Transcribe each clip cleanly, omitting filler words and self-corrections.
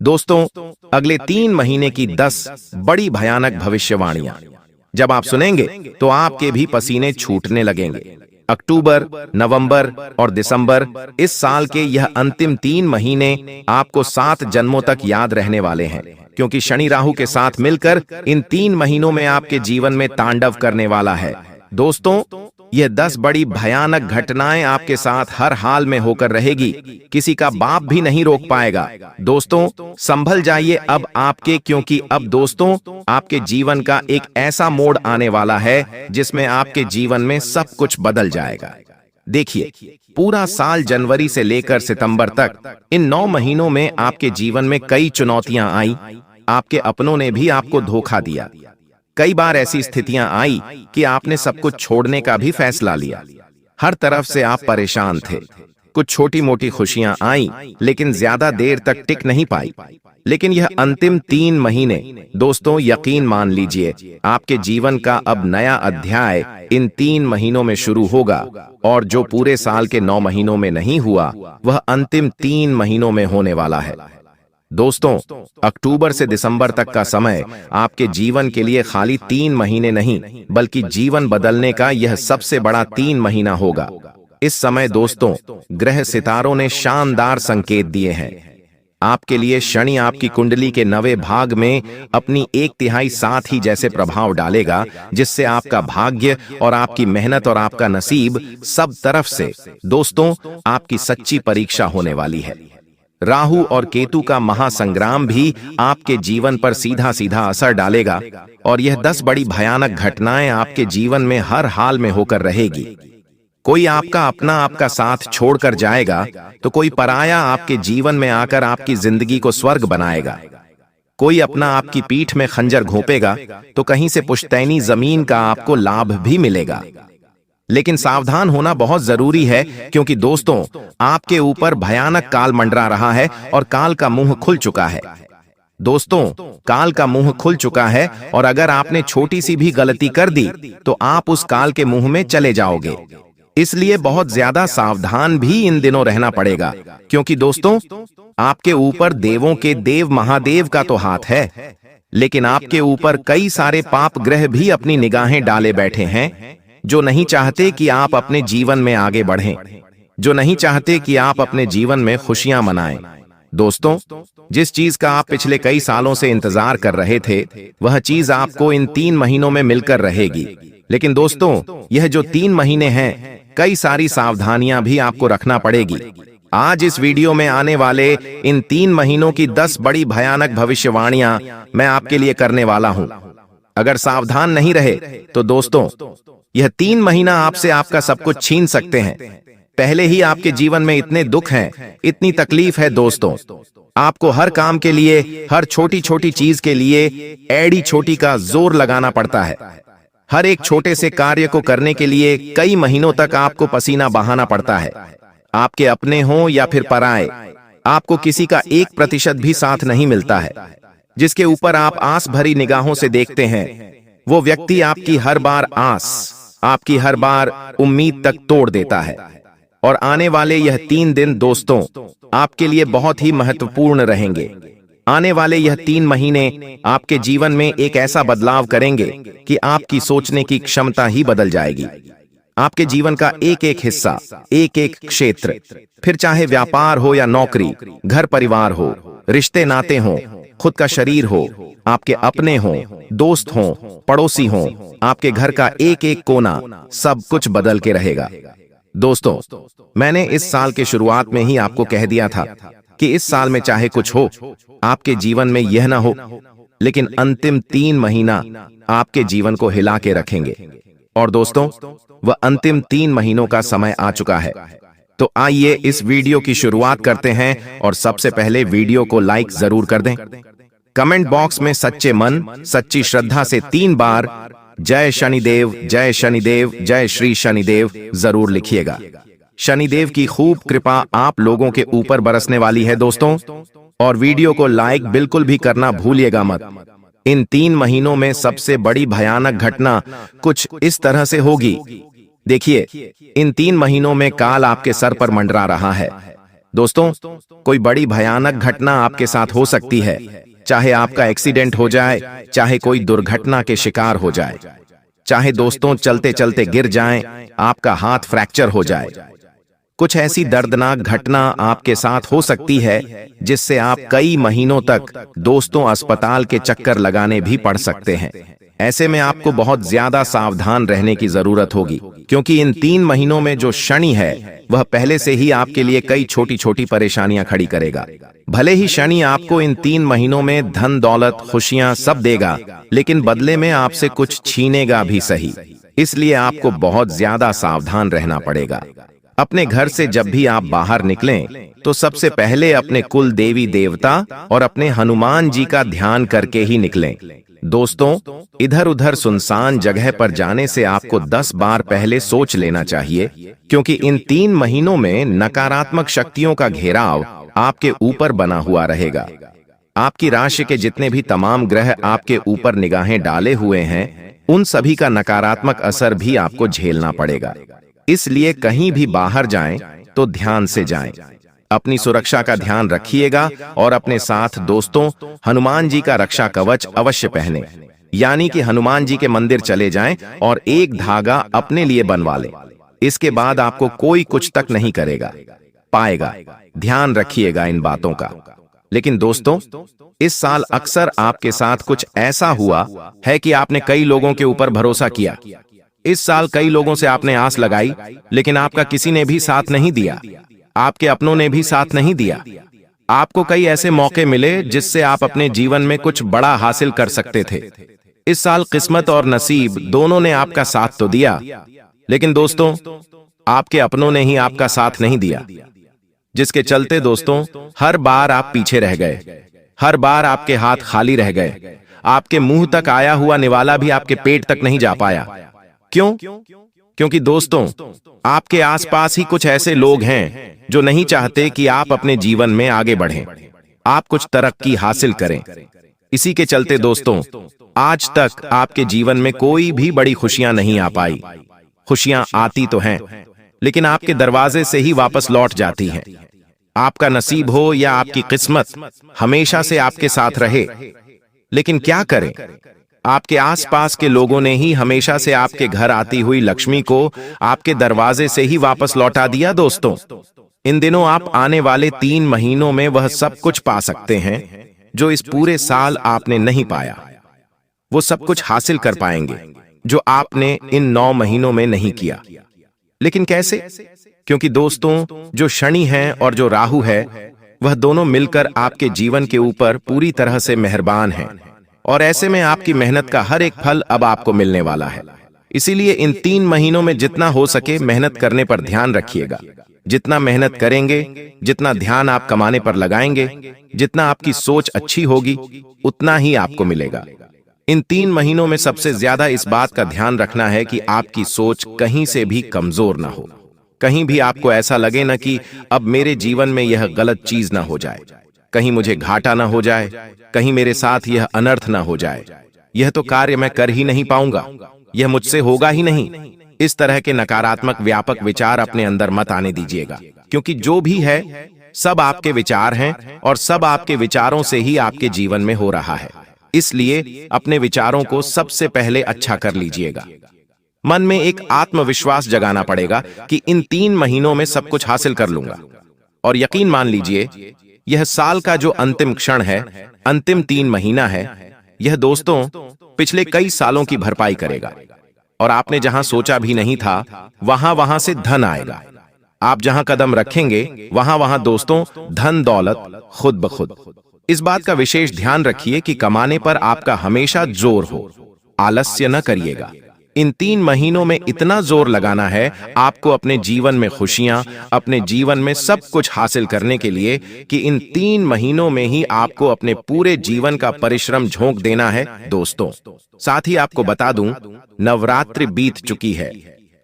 दोस्तों, अगले 3 महीने की 10 बड़ी भयानक भविष्यवाणियां जब आप सुनेंगे तो आपके भी पसीने छूटने लगेंगे। अक्टूबर, नवंबर और दिसंबर, इस साल के यह अंतिम 3 महीने आपको 7 जन्मों तक याद रहने वाले हैं, क्योंकि शनि राहु के साथ मिलकर इन 3 महीनों में आपके जीवन में तांडव करने वाला है। दोस्तों, यह 10 बड़ी भयानक घटनाएं आपके साथ हर हाल में होकर रहेगी। किसी का बाप भी नहीं रोक पाएगा। दोस्तों, संभल जाइए अब आपके, क्योंकि अब दोस्तों आपके जीवन का एक ऐसा मोड़ आने वाला है जिसमें आपके जीवन में सब कुछ बदल जाएगा। देखिए, पूरा साल जनवरी से लेकर सितंबर तक इन 9 महीनों में आपके जीवन में कई चुनौतियां आई। आपके अपनों ने भी आपको धोखा दिया। कई बार ऐसी स्थितियां आई कि आपने सब कुछ छोड़ने का भी फैसला लिया। हर तरफ से आप परेशान थे। कुछ छोटी मोटी खुशियां आई, लेकिन ज्यादा देर तक टिक नहीं पाई। लेकिन यह अंतिम 3 महीने, दोस्तों यकीन मान लीजिए, आपके जीवन का अब नया अध्याय इन 3 महीनों में शुरू होगा। और जो पूरे साल के 9 महीनों में नहीं हुआ, वह अंतिम 3 महीनों में होने वाला है। दोस्तों, अक्टूबर से दिसंबर तक का समय आपके जीवन के लिए खाली 3 महीने नहीं, बल्कि जीवन बदलने का यह सबसे बड़ा 3 महीना होगा। इस समय दोस्तों, ग्रह सितारों ने शानदार संकेत दिए हैं। आपके लिए शनि आपकी कुंडली के 9वें भाग में अपनी 1/3 साथ ही जैसे प्रभाव डालेगा, जिससे आपका भाग्य और आपकी मेहनत और आपका नसीब सब तरफ से दोस्तों आपकी सच्ची परीक्षा होने वाली है। राहु और केतु का महासंग्राम भी आपके जीवन पर सीधा सीधा असर डालेगा, और यह 10 बड़ी भयानक घटनाएं आपके जीवन में हर हाल में होकर रहेगी। कोई आपका अपना आपका साथ छोड़कर जाएगा, तो कोई पराया आपके जीवन में आकर आपकी जिंदगी को स्वर्ग बनाएगा। कोई अपना आपकी पीठ में खंजर घोंपेगा, तो कहीं से पुश्तैनी जमीन का आपको लाभ भी मिलेगा। लेकिन सावधान होना बहुत जरूरी है, क्योंकि दोस्तों आपके ऊपर भयानक काल मंडरा रहा है और काल का मुंह खुल चुका है। दोस्तों, काल का मुंह खुल चुका है, और अगर आपने छोटी सी भी गलती कर दी तो आप उस काल के मुंह में चले जाओगे। इसलिए बहुत ज्यादा सावधान भी इन दिनों रहना पड़ेगा, क्योंकि दोस्तों आपके ऊपर देवों के देव महादेव का तो हाथ है, लेकिन आपके ऊपर कई सारे पाप ग्रह भी अपनी निगाहें डाले बैठे हैं, जो नहीं चाहते कि आप अपने जीवन में आगे बढ़ें, जो नहीं चाहते कि आप अपने जीवन में खुशियां मनाएं। दोस्तों, जिस चीज का आप पिछले कई सालों से इंतजार कर रहे थे, वह चीज आपको इन 3 महीनों में मिलकर रहेगी। लेकिन दोस्तों, यह जो 3 महीने हैं, कई सारी सावधानियां भी आपको रखना पड़ेगी। आज इस वीडियो में आने वाले इन 3 महीनों की 10 बड़ी भयानक भविष्यवाणियां मैं आपके लिए करने वाला हूं। अगर सावधान नहीं रहे तो दोस्तों यह 3 महीना आपसे आपका सब कुछ छीन सकते हैं। पहले ही आपके जीवन में इतने दुख हैं, इतनी तकलीफ है दोस्तों। आपको हर काम के लिए, हर छोटी छोटी चीज के लिए एड़ी छोटी का जोर लगाना पड़ता है। हर एक छोटे से कार्य को करने के लिए कई महीनों तक आपको पसीना बहाना पड़ता है। आपके अपने हों या फिर पराए, आपको किसी का 1% भी साथ नहीं मिलता है। जिसके ऊपर आप आस भरी निगाहों से देखते हैं, वो व्यक्ति आपकी हर बार आस, आपकी हर बार उम्मीद तक तोड़ देता है। और आने वाले यह 3 दिन दोस्तों आपके लिए बहुत ही महत्वपूर्ण रहेंगे। आने वाले यह 3 महीने आपके जीवन में एक ऐसा बदलाव करेंगे कि आपकी सोचने की क्षमता ही बदल जाएगी। आपके जीवन का एक एक हिस्सा, एक एक क्षेत्र, फिर चाहे व्यापार हो या नौकरी, घर परिवार हो, रिश्ते नाते हों, खुद का शरीर हो, आपके अपने हों, दोस्त हों, पड़ोसी हों, आपके घर का एक एक कोना, सब कुछ बदल के रहेगा। दोस्तों, मैंने इस साल के शुरुआत में ही आपको कह दिया था कि इस साल में चाहे कुछ हो, आपके जीवन में यह ना हो, लेकिन अंतिम 3 महीना आपके जीवन को हिला के रखेंगे। और दोस्तों, वह अंतिम 3 महीनों का समय आ चुका है। तो आइए इस वीडियो की शुरुआत करते हैं, और सबसे पहले वीडियो को लाइक जरूर कर दें। कमेंट बॉक्स में सच्चे मन, सच्ची श्रद्धा से 3 बार जय शनिदेव, जय शनिदेव, जय श्री शनिदेव जरूर लिखिएगा। शनिदेव की खूब कृपा आप लोगों के ऊपर बरसने वाली है दोस्तों। और वीडियो को लाइक बिल्कुल भी करना भूलिएगा मत। इन 3 महीनों में सबसे बड़ी भयानक घटना कुछ इस तरह से होगी। देखिए, इन 3 महीनों में काल आपके सर पर मंडरा रहा है। दोस्तों, कोई बड़ी भयानक घटना आपके साथ हो सकती है, चाहे आपका एक्सीडेंट हो जाए, चाहे कोई दुर्घटना के शिकार हो जाए, चाहे दोस्तों चलते चलते गिर जाएं, आपका हाथ फ्रैक्चर हो जाए। कुछ ऐसी दर्दनाक घटना आपके साथ हो सकती है जिससे आप कई महीनों तक दोस्तों अस्पताल के चक्कर लगाने भी पड़ सकते हैं। ऐसे में आपको बहुत ज्यादा सावधान रहने की जरूरत होगी, क्योंकि इन 3 महीनों में जो शनि है वह पहले से ही आपके लिए कई छोटी छोटी परेशानियां खड़ी करेगा। भले ही शनि आपको इन 3 महीनों में धन दौलत खुशियां सब देगा, लेकिन बदले में आपसे कुछ छीनेगा भी सही। इसलिए आपको बहुत ज्यादा सावधान रहना पड़ेगा। अपने घर से जब भी आप बाहर निकलें तो सबसे पहले अपने कुल देवी देवता और अपने हनुमान जी का ध्यान करके ही निकलें। दोस्तों, इधर उधर सुनसान जगह पर जाने से आपको 10 बार पहले सोच लेना चाहिए, क्योंकि इन 3 महीनों में नकारात्मक शक्तियों का घेराव आपके ऊपर बना हुआ रहेगा। आपकी राशि के जितने भी तमाम ग्रह आपके ऊपर निगाहें डाले हुए हैं, उन सभी का नकारात्मक असर भी आपको झेलना पड़ेगा। इसलिए कहीं भी बाहर जाएं तो ध्यान से जाएं। अपनी सुरक्षा का ध्यान रखिएगा और अपने साथ दोस्तों हनुमान जी का रक्षा कवच अवश्य पहने, यानी कि हनुमान जी के मंदिर चले जाएं और एक धागा अपने लिए बनवा लें। इसके बाद आपको कोई कुछ तक नहीं करेगा पाएगा। ध्यान रखिएगा इन बातों का। लेकिन दोस्तों, इस साल अक्सर आपके साथ कुछ ऐसा हुआ है कि आपने कई लोगों के ऊपर भरोसा किया। इस साल कई लोगों से आपने आस लगाई, लेकिन आपका किसी ने भी साथ नहीं दिया। आपके अपनों ने भी साथ नहीं दिया। आपको कई ऐसे मौके मिले जिससे आप अपने जीवन में कुछ बड़ा हासिल कर सकते थे। इस साल किस्मत और नसीब दोनों ने आपका साथ तो दिया, लेकिन दोस्तों आपके अपनों ने ही आपका साथ नहीं दिया, जिसके चलते दोस्तों हर बार आप पीछे रह गए। हर बार आपके हाथ खाली रह गए। आपके मुंह तक आया हुआ निवाला भी आपके पेट तक नहीं जा पाया। क्यों? क्योंकि दोस्तों आपके आसपास ही कुछ ऐसे लोग हैं जो नहीं चाहते कि आप अपने जीवन में आगे बढ़ें, आप कुछ तरक्की हासिल करें। इसी के चलते दोस्तों आज तक आपके जीवन में कोई भी बड़ी खुशियां नहीं आ पाई। खुशियां आती तो हैं, लेकिन आपके दरवाजे से ही वापस लौट जाती हैं। आपका नसीब हो या आपकी किस्मत हमेशा से आपके साथ रहे, लेकिन क्या करें, आपके आसपास के लोगों ने ही हमेशा से आपके घर आती हुई लक्ष्मी को आपके दरवाजे से ही वापस लौटा दिया। दोस्तों, इन दिनों आप आने वाले 3 महीनों में वह सब कुछ पा सकते हैं जो इस पूरे साल आपने नहीं पाया। वो सब कुछ हासिल कर पाएंगे जो आपने इन 9 महीनों में नहीं किया। लेकिन कैसे? क्योंकि दोस्तों जो शनि है और जो राहु है, वह दोनों मिलकर आपके जीवन के ऊपर पूरी तरह से मेहरबान हैं, और ऐसे में आपकी मेहनत का हर एक फल अब आपको मिलने वाला है। इसीलिए इन 3 महीनों में जितना हो सके मेहनत करने पर ध्यान रखिएगा। जितना मेहनत करेंगे, जितना ध्यान आप कमाने पर लगाएंगे, जितना आपकी सोच अच्छी होगी, उतना ही आपको मिलेगा। इन 3 महीनों में सबसे ज्यादा इस बात का ध्यान रखना है कि आपकी सोच कहीं से भी कमजोर ना हो। कहीं भी आपको ऐसा लगे ना कि अब मेरे जीवन में यह गलत चीज ना हो जाए, कहीं मुझे घाटा ना हो जाए, कहीं मेरे साथ यह अनर्थ ना हो जाए, यह तो कार्य मैं कर ही नहीं पाऊंगा, यह मुझसे होगा ही नहीं। इस तरह के नकारात्मक व्यापक विचार अपने अंदर मत आने दीजिएगा, क्योंकि जो भी है सब आपके विचार हैं और सब आपके विचारों से ही आपके जीवन में हो रहा है। इसलिए अपने विचारों को सबसे पहले अच्छा कर लीजिएगा। मन में एक आत्मविश्वास जगाना पड़ेगा कि इन 3 महीनों में सब कुछ हासिल कर लूंगा। और यकीन मान लीजिए, यह साल का जो अंतिम क्षण है, अंतिम 3 महीना है, यह दोस्तों पिछले कई सालों की भरपाई करेगा। और आपने जहां सोचा भी नहीं था, वहां से धन आएगा। आप जहां कदम रखेंगे वहां दोस्तों धन दौलत खुद ब खुद। इस बात का विशेष ध्यान रखिए कि कमाने पर आपका हमेशा जोर हो, आलस्य न करिएगा। इन 3 महीनों में इतना जोर लगाना है आपको अपने जीवन में खुशियां, अपने जीवन में सब कुछ हासिल करने के लिए, कि इन 3 महीनों में ही आपको अपने पूरे जीवन का परिश्रम झोंक देना है। दोस्तों साथ ही आपको बता दूं, नवरात्रि बीत चुकी है।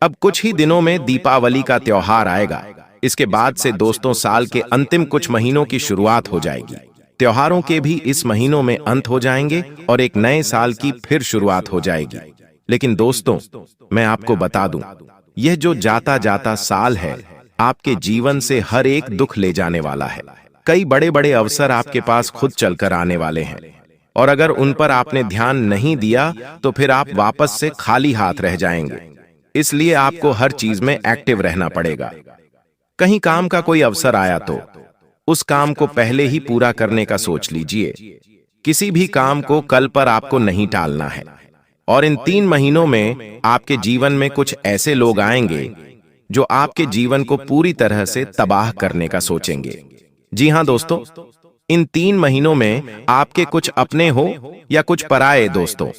अब कुछ ही दिनों में दीपावली का त्योहार आएगा। इसके बाद से दोस्तों साल के अंतिम कुछ महीनों की शुरुआत हो जाएगी। त्योहारों के भी इस महीनों में अंत हो जाएंगे और एक नए साल की फिर शुरुआत हो जाएगी। लेकिन दोस्तों मैं आपको बता दूं, यह जो जाता जाता साल है, आपके जीवन से हर एक दुख ले जाने वाला है। कई बड़े बड़े अवसर आपके पास खुद चलकर आने वाले हैं, और अगर उन पर आपने ध्यान नहीं दिया तो फिर आप वापस से खाली हाथ रह जाएंगे। इसलिए आपको हर चीज में एक्टिव रहना पड़ेगा। कहीं काम का कोई अवसर आया तो उस काम को पहले ही पूरा करने का सोच लीजिए। किसी भी काम को कल पर आपको नहीं टालना है। और इन 3 महीनों में आपके जीवन में कुछ ऐसे लोग आएंगे जो आपके जीवन को पूरी तरह से तबाह करने का सोचेंगे। जी हां दोस्तों, इन 3 महीनों में आपके कुछ अपने हो या कुछ पराये दोस्तों,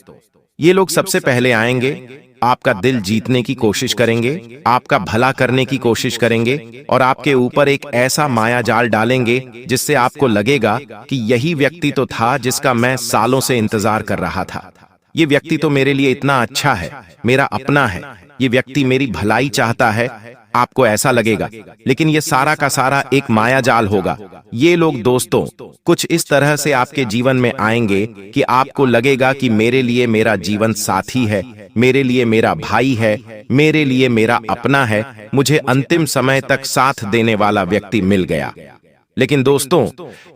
ये लोग सबसे पहले आएंगे, आपका दिल जीतने की कोशिश करेंगे, आपका भला करने की कोशिश करेंगे और आपके ऊपर एक ऐसा माया जाल डालेंगे जिससे आपको लगेगा कि यही व्यक्ति तो था जिसका मैं सालों से इंतजार कर रहा था। ये व्यक्ति तो मेरे लिए इतना अच्छा है, मेरा अपना है, ये व्यक्ति मेरी भलाई चाहता है। आपको ऐसा लगेगा, लेकिन ये सारा का सारा एक माया जाल होगा। ये लोग दोस्तों कुछ इस तरह से आपके जीवन में आएंगे कि आपको लगेगा कि मेरे लिए मेरा जीवन साथी है, मेरे लिए मेरा भाई है, मेरे लिए मेरा अपना है, मुझे अंतिम समय तक साथ देने वाला व्यक्ति मिल गया। लेकिन दोस्तों,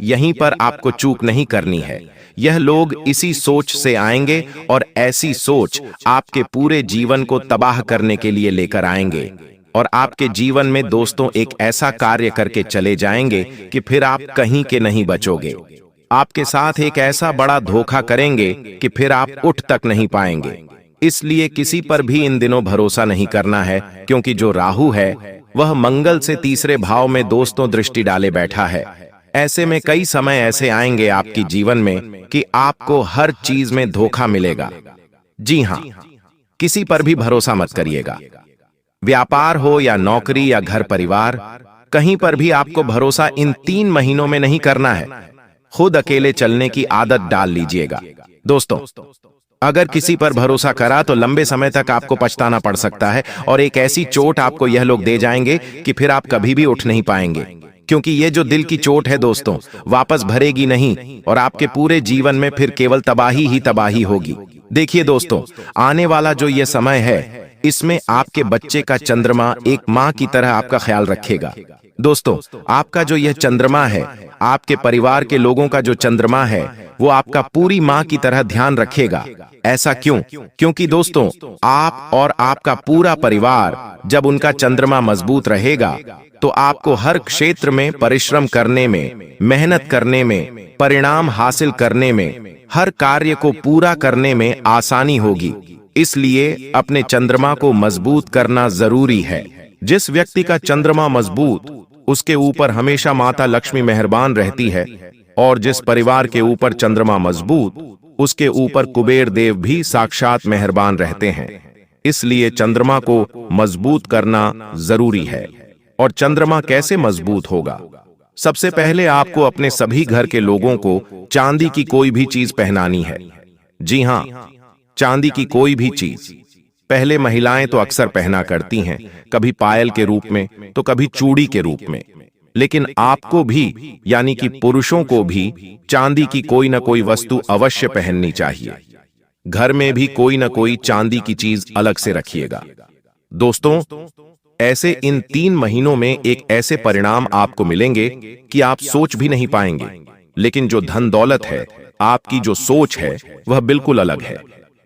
यहीं पर आपको चूक नहीं करनी है। यह लोग इसी सोच से आएंगे और ऐसी सोच आपके पूरे जीवन को तबाह करने के लिए लेकर आएंगे, और आपके जीवन में दोस्तों एक ऐसा कार्य करके चले जाएंगे कि फिर आप कहीं के नहीं बचोगे। आपके साथ एक ऐसा बड़ा धोखा करेंगे कि फिर आप उठ तक नहीं पाएंगे। इसलिए किसी पर भी इन दिनों भरोसा नहीं करना है, क्योंकि जो राहु है वह मंगल से तीसरे भाव में दोस्तों दृष्टि डाले बैठा है। ऐसे में कई समय ऐसे आएंगे आपके जीवन में कि आपको हर चीज में धोखा मिलेगा। जी हां, किसी पर भी भरोसा मत करिएगा। व्यापार हो या नौकरी या घर परिवार, कहीं पर भी आपको भरोसा इन 3 महीनों में नहीं करना है। खुद अकेले चलने की आदत डाल लीजिएगा। दोस्तों, अगर किसी पर भरोसा करा तो लंबे समय तक आपको पछताना पड़ सकता है, और एक ऐसी चोट आपको यह लोग दे जाएंगे कि फिर आप कभी भी उठ नहीं पाएंगे। क्योंकि ये जो दिल की चोट है दोस्तों, वापस भरेगी नहीं, और आपके पूरे जीवन में फिर केवल तबाही ही तबाही होगी। देखिए दोस्तों, आने वाला जो ये समय है, इसमें आपके बच्चे का चंद्रमा एक माँ की तरह आपका ख्याल रखेगा। दोस्तों, आपका जो यह चंद्रमा है, आपके परिवार के लोगों का जो चंद्रमा है, वो आपका पूरी माँ की तरह ध्यान रखेगा। ऐसा क्यों? क्योंकि दोस्तों, आप और आपका पूरा परिवार जब उनका चंद्रमा मजबूत रहेगा तो आपको हर क्षेत्र में परिश्रम करने में, मेहनत करने में, परिणाम हासिल करने में, हर कार्य को पूरा करने में आसानी होगी। इसलिए अपने चंद्रमा को मजबूत करना जरूरी है। जिस व्यक्ति का चंद्रमा मजबूत, उसके ऊपर हमेशा माता लक्ष्मी मेहरबान रहती है, और जिस परिवार के ऊपर चंद्रमा मजबूत, उसके ऊपर कुबेर देव भी साक्षात मेहरबान रहते हैं। इसलिए चंद्रमा को मजबूत करना जरूरी है। और चंद्रमा कैसे मजबूत होगा? सबसे पहले आपको अपने सभी घर के लोगों को चांदी की कोई भी चीज पहनानी है। जी हां, चांदी की कोई भी चीज। पहले महिलाएं तो अक्सर पहना करती हैं, कभी पायल के रूप में तो कभी चूड़ी के रूप में। लेकिन आपको भी, यानी कि पुरुषों को भी, चांदी की कोई न कोई वस्तु अवश्य पहननी चाहिए। घर में भी कोई न कोई चांदी की चीज अलग से रखिएगा। दोस्तों, ऐसे इन 3 महीनों में एक ऐसे परिणाम आपको मिलेंगे कि आप सोच भी नहीं पाएंगे। लेकिन जो धन दौलत है, आपकी जो सोच है, वह बिल्कुल अलग है।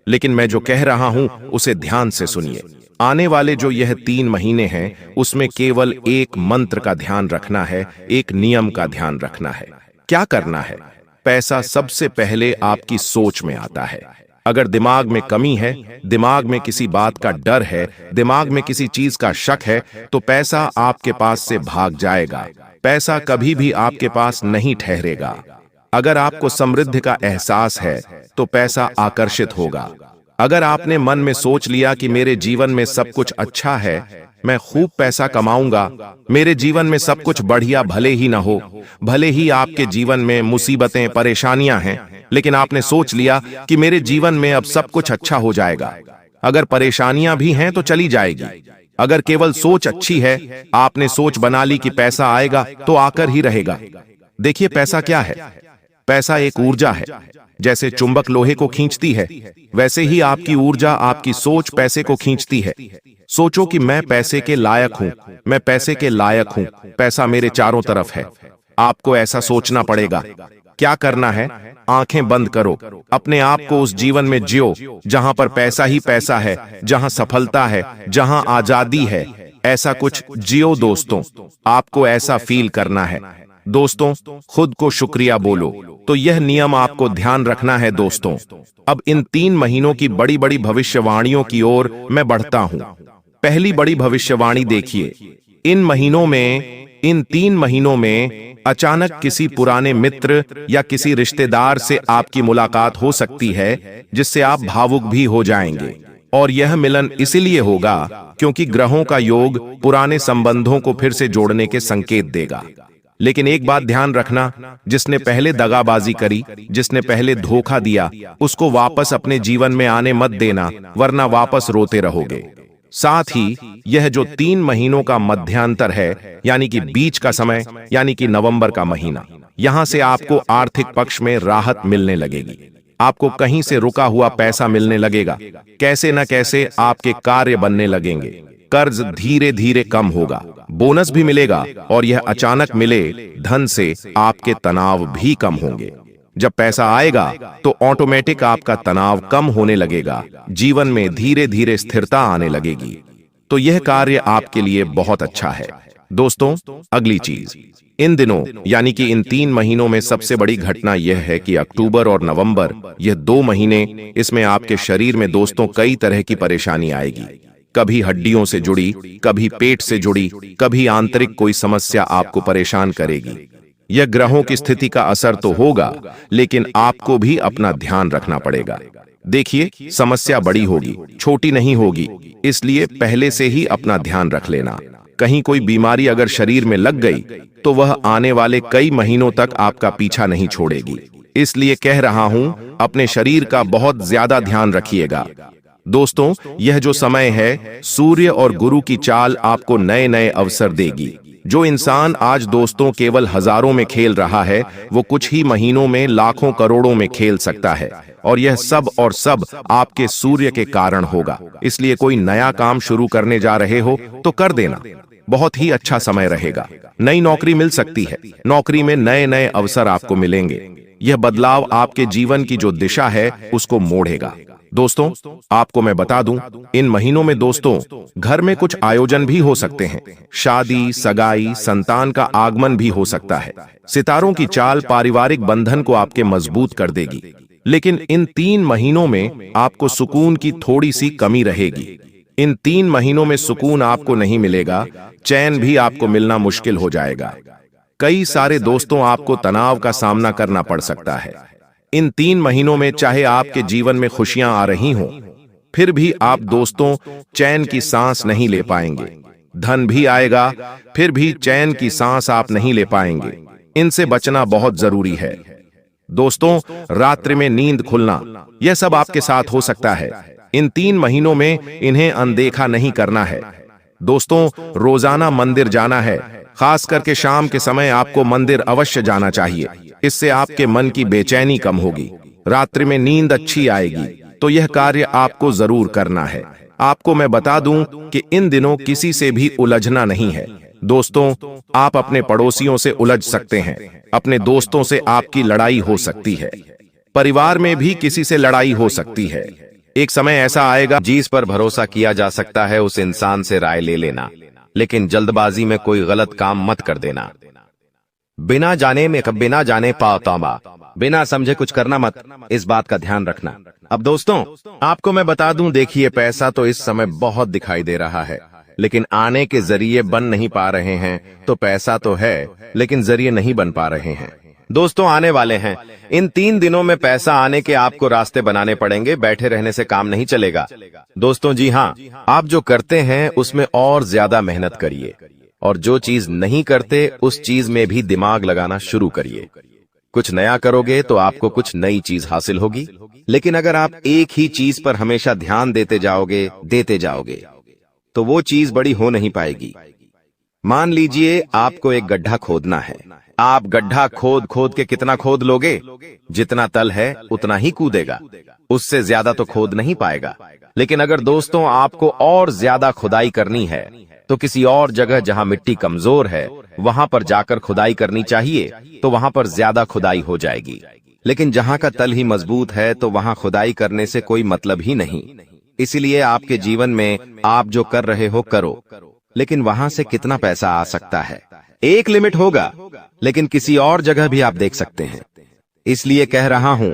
लेकिन मैं जो कह रहा हूं उसे ध्यान से सुनिए। आने वाले जो यह 3 महीने हैं, उसमें केवल एक मंत्र का ध्यान रखना है, एक नियम का ध्यान रखना है। क्या करना है? पैसा सबसे पहले आपकी सोच में आता है। अगर दिमाग में कमी है, दिमाग में किसी बात का डर है, दिमाग में किसी चीज का शक है, तो पैसा आपके पास से भाग जाएगा। पैसा कभी भी आपके पास नहीं ठहरेगा। अगर आपको समृद्धि का एहसास है तो पैसा आकर्षित होगा। अगर आपने मन में सोच लिया कि मेरे जीवन में सब कुछ अच्छा है, मैं खूब पैसा कमाऊंगा, मेरे जीवन में सब कुछ बढ़िया भले ही ना हो, भले ही आपके जीवन में मुसीबतें परेशानियां हैं, लेकिन आपने सोच लिया कि मेरे जीवन में अब सब कुछ अच्छा हो जाएगा। अगर परेशानियां भी हैं तो चली जाएगी। अगर केवल सोच अच्छी है, आपने सोच बना ली कि पैसा आएगा तो आकर ही रहेगा। देखिए, पैसा क्या है? पैसा एक ऊर्जा है। जैसे चुंबक लोहे को खींचती है, वैसे ही आपकी ऊर्जा, आपकी सोच पैसे को खींचती है। सोचो कि मैं पैसे के लायक हूं, मैं पैसे के लायक हूं, पैसा मेरे चारों तरफ है। आपको ऐसा सोचना पड़ेगा। क्या करना है? आंखें बंद करो, अपने आप को उस जीवन में जियो जहां पर पैसा ही पैसा है, जहां सफलता है, जहां आजादी है। ऐसा कुछ जियो दोस्तों, आपको ऐसा फील करना है। दोस्तों, खुद को शुक्रिया बोलो। तो यह नियम आपको ध्यान रखना है दोस्तों। अब इन 3 महीनों की बड़ी बड़ी भविष्यवाणियों की ओर मैं बढ़ता हूं। पहली बड़ी भविष्यवाणी देखिए, इन 3 महीनों में अचानक किसी पुराने मित्र या किसी रिश्तेदार से आपकी मुलाकात हो सकती है, जिससे आप भावुक भी हो जाएंगे। और यह मिलन इसलिए होगा क्योंकि ग्रहों का योग पुराने संबंधों को फिर से जोड़ने के संकेत देगा। लेकिन एक बात ध्यान रखना, जिसने पहले दगाबाजी करी, जिसने पहले धोखा दिया, उसको वापस अपने जीवन में आने मत देना, वरना वापस रोते रहोगे। साथ ही यह जो 3 महीनों का मध्यांतर है, यानी कि बीच का समय, यानी कि नवंबर का महीना, यहां से आपको आर्थिक पक्ष में राहत मिलने लगेगी। आपको कहीं से रुका हुआ पैसा मिलने लगेगा। कैसे न कैसे आपके कार्य बनने लगेंगे। कर्ज धीरे धीरे कम होगा, बोनस भी मिलेगा, और यह अचानक मिले धन से आपके तनाव भी कम होंगे। जब पैसा आएगा तो ऑटोमेटिक आपका तनाव कम होने लगेगा, जीवन में धीरे धीरे स्थिरता आने लगेगी। तो यह कार्य आपके लिए बहुत अच्छा है। दोस्तों, अगली चीज, इन दिनों यानी कि इन 3 महीनों में सबसे बड़ी घटना यह है कि अक्टूबर और नवंबर, यह 2 महीने, इसमें आपके शरीर में दोस्तों कई तरह की परेशानी आएगी। कभी हड्डियों से जुड़ी, कभी पेट से जुड़ी, कभी आंतरिक कोई समस्या आपको परेशान करेगी। यह ग्रहों की स्थिति का असर तो होगा, लेकिन आपको भी अपना ध्यान रखना पड़ेगा। देखिए, समस्या बड़ी होगी, छोटी नहीं होगी, इसलिए पहले से ही अपना ध्यान रख लेना। कहीं कोई बीमारी अगर शरीर में लग गई तो वह आने वाले कई महीनों तक आपका पीछा नहीं छोड़ेगी। इसलिए कह रहा हूं, अपने शरीर का बहुत ज्यादा ध्यान रखिएगा। दोस्तों, यह जो समय है, सूर्य और गुरु की चाल आपको नए नए अवसर देगी। जो इंसान आज दोस्तों केवल हजारों में खेल रहा है, वो कुछ ही महीनों में लाखों करोड़ों में खेल सकता है। और यह सब और सब आपके सूर्य के कारण होगा। इसलिए कोई नया काम शुरू करने जा रहे हो तो कर देना, बहुत ही अच्छा समय रहेगा। नई नौकरी मिल सकती है, नौकरी में नए नए अवसर आपको मिलेंगे। यह बदलाव आपके जीवन की जो दिशा है उसको मोड़ेगा। दोस्तों, आपको मैं बता दूं, इन महीनों में दोस्तों घर में कुछ आयोजन भी हो सकते हैं। शादी, सगाई, संतान का आगमन भी हो सकता है। सितारों की चाल पारिवारिक बंधन को आपके मजबूत कर देगी। लेकिन इन 3 महीनों में आपको सुकून की थोड़ी सी कमी रहेगी। इन 3 महीनों में सुकून आपको नहीं मिलेगा, चैन भी आपको मिलना मुश्किल हो जाएगा। कई सारे दोस्तों आपको तनाव का सामना करना पड़ सकता है। इन 3 महीनों में चाहे आपके जीवन में खुशियां आ रही हों, फिर भी आप दोस्तों चैन की सांस नहीं ले पाएंगे। धन भी आएगा, फिर भी चैन की सांस आप नहीं ले पाएंगे। इनसे बचना बहुत जरूरी है। दोस्तों, रात्रि में नींद खुलना, यह सब आपके साथ हो सकता है। इन 3 महीनों में इन्हें अनदेखा नहीं करना है। दोस्तों, रोजाना मंदिर जाना है, खास करके शाम के समय आपको मंदिर अवश्य जाना चाहिए। इससे आपके मन की बेचैनी कम होगी, रात्रि में नींद अच्छी आएगी। तो यह कार्य आपको जरूर करना है। आपको मैं बता दूं कि इन दिनों किसी से भी उलझना नहीं है। दोस्तों, आप अपने पड़ोसियों से उलझ सकते हैं, अपने दोस्तों से आपकी लड़ाई हो सकती है, परिवार में भी किसी से लड़ाई हो सकती है। एक समय ऐसा आएगा जिस पर भरोसा किया जा सकता है उस इंसान से राय ले लेना, लेकिन जल्दबाजी में कोई गलत काम मत कर देना। बिना जाने पातामा, बिना समझे कुछ करना मत, इस बात का ध्यान रखना। अब दोस्तों, आपको मैं बता दूं, देखिए, पैसा तो इस समय बहुत दिखाई दे रहा है, लेकिन आने के जरिए बन नहीं पा रहे हैं। तो पैसा तो है, लेकिन जरिए नहीं बन पा रहे हैं। दोस्तों, आने वाले हैं। इन 3 दिनों में पैसा आने के आपको रास्ते बनाने पड़ेंगे, बैठे रहने से काम नहीं चलेगा। दोस्तों, जी हाँ, आप जो करते हैं उसमें और ज्यादा मेहनत करिए, और जो चीज नहीं करते उस चीज में भी दिमाग लगाना शुरू करिए। कुछ नया करोगे तो आपको कुछ नई चीज हासिल होगी। लेकिन अगर आप एक ही चीज पर हमेशा ध्यान देते जाओगे तो वो चीज बड़ी हो नहीं पाएगी। मान लीजिए आपको एक गड्ढा खोदना है। आप गड्ढा खोद खोद के कितना खोद लोगे? जितना तल है उतना ही कूदेगा, उससे ज्यादा तो खोद नहीं पाएगा। लेकिन अगर दोस्तों आपको और ज्यादा खुदाई करनी है तो किसी और जगह जहां मिट्टी कमजोर है वहां पर जाकर खुदाई करनी चाहिए, तो वहां पर ज्यादा खुदाई हो जाएगी। लेकिन जहां का तल ही मजबूत है तो वहां खुदाई करने से कोई मतलब ही नहीं। इसलिए आपके जीवन में आप जो कर रहे हो करो, लेकिन वहां से कितना पैसा आ सकता है, एक लिमिट होगा। लेकिन किसी और जगह भी आप देख सकते हैं। इसलिए कह रहा हूं,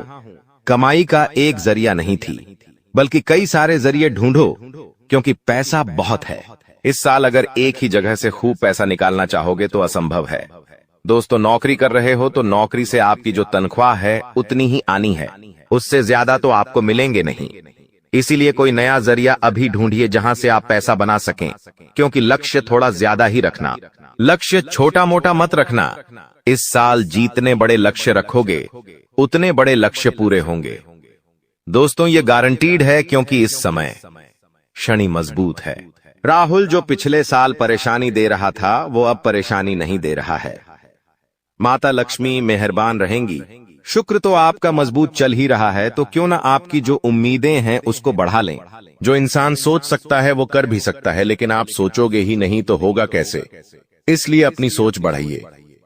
कमाई का एक जरिया नहीं थी, बल्कि कई सारे जरिए ढूंढो, क्योंकि पैसा बहुत है। इस साल अगर एक ही जगह से खूब पैसा निकालना चाहोगे तो असंभव है। दोस्तों, नौकरी कर रहे हो तो नौकरी से आपकी जो तनख्वाह है उतनी ही आनी है, उससे ज्यादा तो आपको मिलेंगे नहीं। इसीलिए कोई नया जरिया अभी ढूंढिए जहां से आप पैसा बना सकें, क्योंकि लक्ष्य थोड़ा ज्यादा ही रखना, लक्ष्य छोटा मोटा मत रखना। इस साल जितने बड़े लक्ष्य रखोगे उतने बड़े लक्ष्य पूरे होंगे। दोस्तों, ये गारंटीड है, क्योंकि इस समय शनि मजबूत है। राहुल जो पिछले साल परेशानी दे रहा था वो अब परेशानी नहीं दे रहा है। माता लक्ष्मी मेहरबान रहेंगी। शुक्र तो आपका मजबूत चल ही रहा है, तो क्यों ना आपकी जो उम्मीदें हैं उसको बढ़ा लें। जो इंसान सोच सकता है वो कर भी सकता है, लेकिन आप सोचोगे ही नहीं तो होगा कैसे? इसलिए अपनी सोच बढ़ाइए।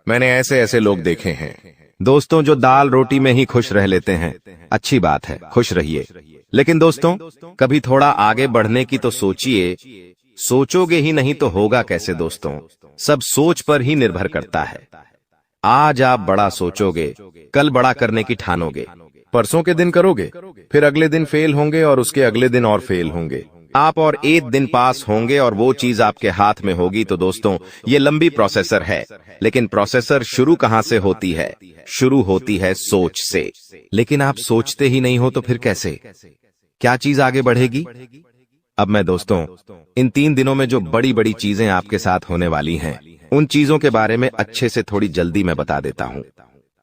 मैंने ऐसे ऐसे लोग देखे हैं दोस्तों जो दाल रोटी में ही खुश रह लेते हैं। अच्छी बात है, खुश रहिए, लेकिन दोस्तों कभी थोड़ा आगे बढ़ने की तो सोचिए। सोचोगे ही नहीं तो होगा कैसे? दोस्तों, सब सोच पर ही निर्भर करता है। आज आप बड़ा सोचोगे, कल बड़ा करने की ठानोगे। परसों के दिन करोगे, फिर अगले दिन फेल होंगे और उसके अगले दिन और फेल होंगे। आप और एक दिन पास होंगे और वो चीज आपके हाथ में होगी। तो दोस्तों, ये लंबी प्रोसेसर है, लेकिन प्रोसेसर शुरू कहां से होती है? शुरू होती है सोच से। लेकिन आप सोचते ही नहीं हो तो फिर कैसे? क्या चीज आगे बढ़ेगी? अब मैं दोस्तों इन 3 दिनों में जो बड़ी बड़ी चीजें आपके साथ होने वाली हैं, उन चीजों के बारे में अच्छे से थोड़ी जल्दी मैं बता देता हूं।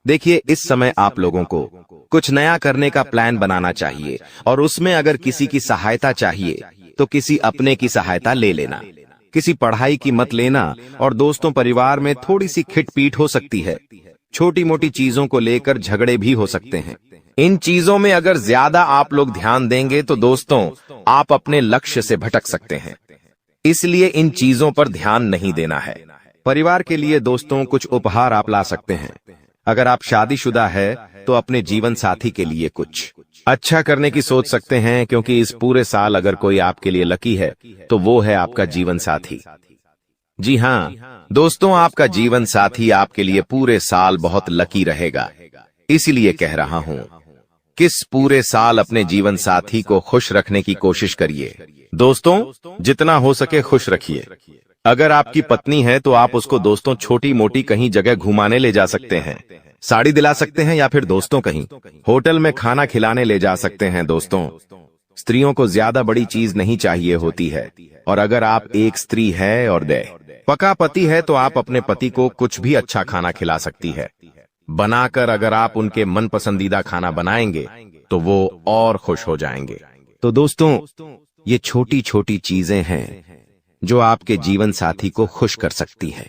देखिए, इस समय आप लोगों को कुछ नया करने का प्लान बनाना चाहिए, और उसमें अगर किसी की सहायता चाहिए तो किसी अपने की सहायता ले लेना। किसी पढ़ाई की मत लेना। और दोस्तों, परिवार में थोड़ी सी खिटपीट हो सकती है। छोटी मोटी चीजों को लेकर झगड़े भी हो सकते हैं। इन चीजों में अगर ज्यादा आप लोग ध्यान देंगे तो दोस्तों आप अपने लक्ष्य से भटक सकते हैं। इसलिए इन चीजों पर ध्यान नहीं देना है। परिवार के लिए दोस्तों कुछ उपहार आप ला सकते हैं। अगर आप शादीशुदा है तो अपने जीवन साथी के लिए कुछ अच्छा करने की सोच सकते हैं, क्योंकि इस पूरे साल अगर कोई आपके लिए लकी है तो वो है आपका जीवन साथी। जी हाँ दोस्तों, आपका जीवन साथी आपके लिए पूरे साल बहुत लकी रहेगा। इसीलिए कह रहा हूं, किस पूरे साल अपने जीवन साथी को खुश रखने की कोशिश करिए। दोस्तों, जितना हो सके खुश रखिए। अगर आपकी पत्नी है तो आप उसको दोस्तों छोटी मोटी कहीं जगह घुमाने ले जा सकते हैं, साड़ी दिला सकते हैं, या फिर दोस्तों कहीं होटल में खाना खिलाने ले जा सकते हैं। दोस्तों, स्त्रियों को ज्यादा बड़ी चीज नहीं चाहिए होती है, और अगर आप एक स्त्री है और पका पति है तो आप अपने पति को कुछ भी अच्छा खाना खिला सकती है। बनाकर अगर आप उनके मन पसंदीदा खाना बनाएंगे तो वो और खुश हो जाएंगे। तो दोस्तों, ये छोटी छोटी चीजें हैं जो आपके जीवन साथी को खुश कर सकती है।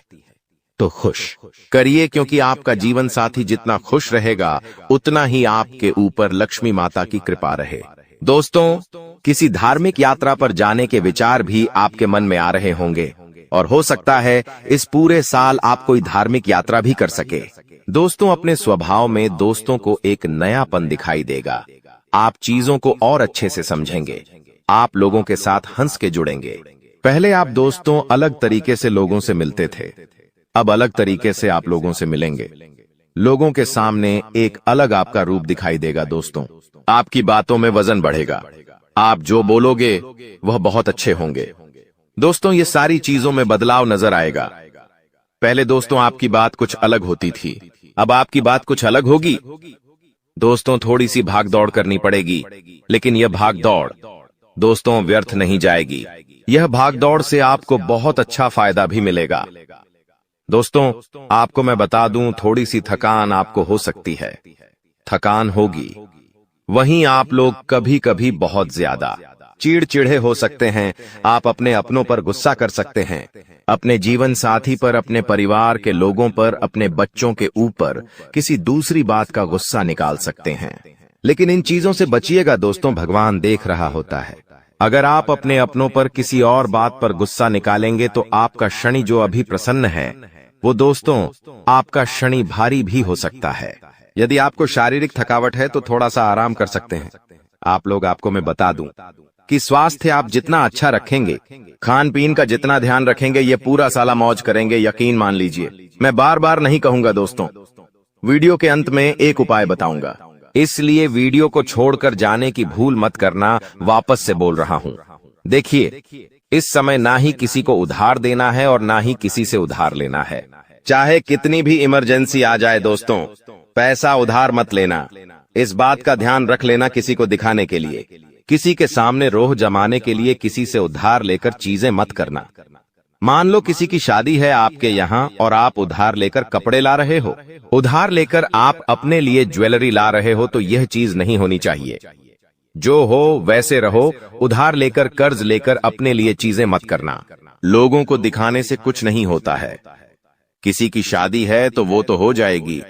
तो खुश करिए, क्योंकि आपका जीवन साथी जितना खुश रहेगा उतना ही आपके ऊपर लक्ष्मी माता की कृपा रहे। दोस्तों, किसी धार्मिक यात्रा पर जाने के विचार भी आपके मन में आ रहे होंगे, और हो सकता है इस पूरे साल आप कोई धार्मिक यात्रा भी कर सके। दोस्तों, अपने स्वभाव में दोस्तों को एक नयापन दिखाई देगा। आप चीजों को और अच्छे से समझेंगे। आप लोगों के साथ हंस के जुड़ेंगे। पहले आप दोस्तों अलग तरीके से लोगों से मिलते थे, अब अलग तरीके से आप लोगों से मिलेंगे। लोगों के सामने एक अलग आपका रूप दिखाई देगा। दोस्तों, आपकी बातों में वजन बढ़ेगा। आप जो बोलोगे वह बहुत अच्छे होंगे। दोस्तों, ये सारी चीजों में बदलाव नजर आएगा। पहले दोस्तों आपकी बात कुछ अलग होती थी, अब आपकी बात कुछ अलग होगी। दोस्तों, थोड़ी सी भाग दौड़ करनी पड़ेगी, लेकिन यह भाग दौड़ दोस्तों व्यर्थ नहीं जाएगी। यह भाग दौड़ से आपको बहुत अच्छा फायदा भी मिलेगा। दोस्तों, आपको मैं बता दूं, थोड़ी सी थकान आपको हो सकती है। थकान होगी, वहीं आप लोग कभी कभी बहुत ज्यादा चिड़चिड़े हो सकते हैं, आप अपने अपनों पर गुस्सा कर सकते हैं, अपने जीवन साथी पर, अपने परिवार के लोगों पर, अपने बच्चों के ऊपर किसी दूसरी बात का गुस्सा निकाल सकते हैं। लेकिन इन चीजों से बचिएगा दोस्तों, भगवान देख रहा होता है। अगर आप अपने अपनों पर किसी और बात पर गुस्सा निकालेंगे तो आपका शनि जो अभी प्रसन्न है वो दोस्तों आपका शनि भारी भी हो सकता है। यदि आपको शारीरिक थकावट है तो थोड़ा सा आराम कर सकते हैं। आपको मैं बता दूं कि स्वास्थ्य आप जितना अच्छा रखेंगे, खान पीन का जितना ध्यान रखेंगे, ये पूरा साला मौज करेंगे, यकीन मान लीजिए। मैं बार बार नहीं कहूंगा दोस्तों, वीडियो के अंत में एक उपाय बताऊंगा, इसलिए वीडियो को छोड़कर जाने की भूल मत करना। वापस से बोल रहा हूं, देखिए इस समय ना ही किसी को उधार देना है और ना ही किसी से उधार लेना है। चाहे कितनी भी इमरजेंसी आ जाए दोस्तों, पैसा उधार मत लेना। इस बात का ध्यान रख लेना, किसी को दिखाने के लिए, किसी के सामने रोह जमाने के लिए किसी से उधार लेकर चीजें मत करना। मान लो किसी की शादी है आपके यहाँ और आप उधार लेकर कपड़े ला रहे हो, उधार लेकर आप अपने लिए ज्वेलरी ला रहे हो, तो यह चीज नहीं होनी चाहिए। जो हो वैसे रहो, उधार लेकर, कर्ज लेकर अपने लिए चीजें मत करना। लोगों को दिखाने से कुछ नहीं होता है। किसी की शादी है तो वो तो हो जाएगी,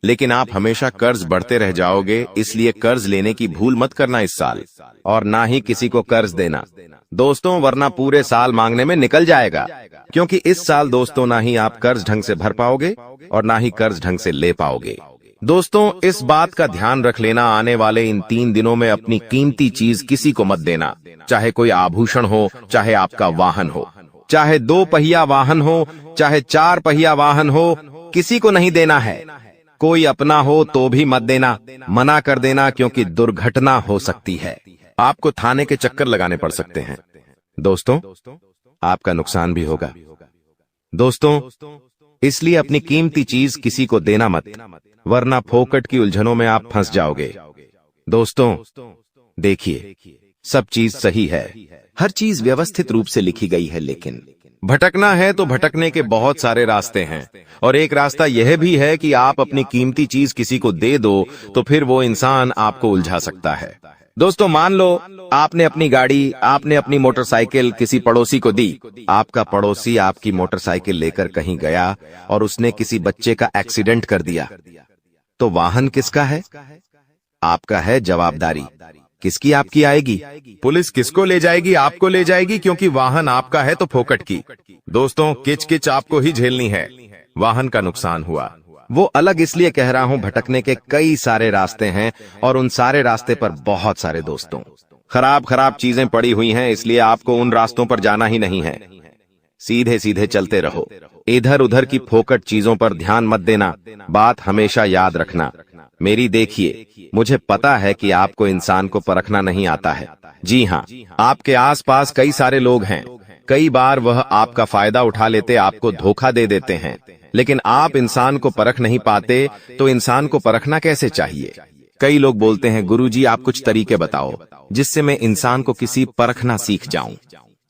लेकिन आप हमेशा कर्ज बढ़ते रह जाओगे, इसलिए कर्ज लेने की भूल मत करना इस साल, और ना ही किसी को कर्ज देना दोस्तों, वरना पूरे साल मांगने में निकल जाएगा। क्योंकि इस साल दोस्तों ना ही आप कर्ज ढंग से भर पाओगे और ना ही कर्ज ढंग से ले पाओगे। दोस्तों इस बात का ध्यान रख लेना, आने वाले इन 3 दिनों में अपनी कीमती चीज किसी को मत देना। चाहे कोई आभूषण हो, चाहे आपका वाहन हो, चाहे 2 पहिया वाहन हो, चाहे 4 पहिया वाहन हो, किसी को नहीं देना है। कोई अपना हो तो भी मत देना, मना कर देना, क्योंकि दुर्घटना हो सकती है। आपको थाने के चक्कर लगाने पड़ सकते हैं दोस्तों, आपका नुकसान भी होगा दोस्तों। इसलिए अपनी कीमती चीज किसी को देना मत, वरना फोकट की उलझनों में आप फंस जाओगे। दोस्तों देखिए, सब चीज सही है, हर चीज व्यवस्थित रूप से लिखी गई है, लेकिन भटकना है तो भटकने के बहुत सारे रास्ते हैं, और एक रास्ता यह भी है कि आप अपनी कीमती चीज किसी को दे दो तो फिर वो इंसान आपको उलझा सकता है। दोस्तों मान लो आपने अपनी गाड़ी, आपने अपनी मोटरसाइकिल किसी पड़ोसी को दी। आपका पड़ोसी आपकी मोटरसाइकिल लेकर कहीं गया और उसने किसी बच्चे का एक्सीडेंट कर दिया, तो वाहन किसका है? आपका है। जवाबदारी किसकी? आपकी आएगी। पुलिस किसको ले जाएगी? आपको ले जाएगी, क्योंकि वाहन आपका है तो फोकट की। दोस्तों किच आपको ही झेलनी है। वाहन का नुकसान हुआ, वो अलग इसलिए कह रहा हूं, भटकने के कई सारे रास्ते हैं और उन सारे रास्ते पर बहुत सारे दोस्तों खराब चीजें पड़ी हुई हैं, इसलिए आपको उन रास्तों पर जाना ही नहीं है। सीधे सीधे चलते रहो, इधर उधर की फोकट चीजों पर ध्यान मत देना। बात हमेशा याद रखना मेरी। देखिए, मुझे पता है कि आपको इंसान को परखना नहीं आता है। जी हाँ, आपके आसपास कई सारे लोग हैं, कई बार वह आपका फायदा उठा लेते, आपको धोखा दे देते हैं, लेकिन आप इंसान को परख नहीं पाते, तो इंसान को परखना कैसे चाहिए? कई लोग बोलते हैं, गुरुजी आप कुछ तरीके बताओ जिससे मैं इंसान को किसी परखना सीख जाऊं।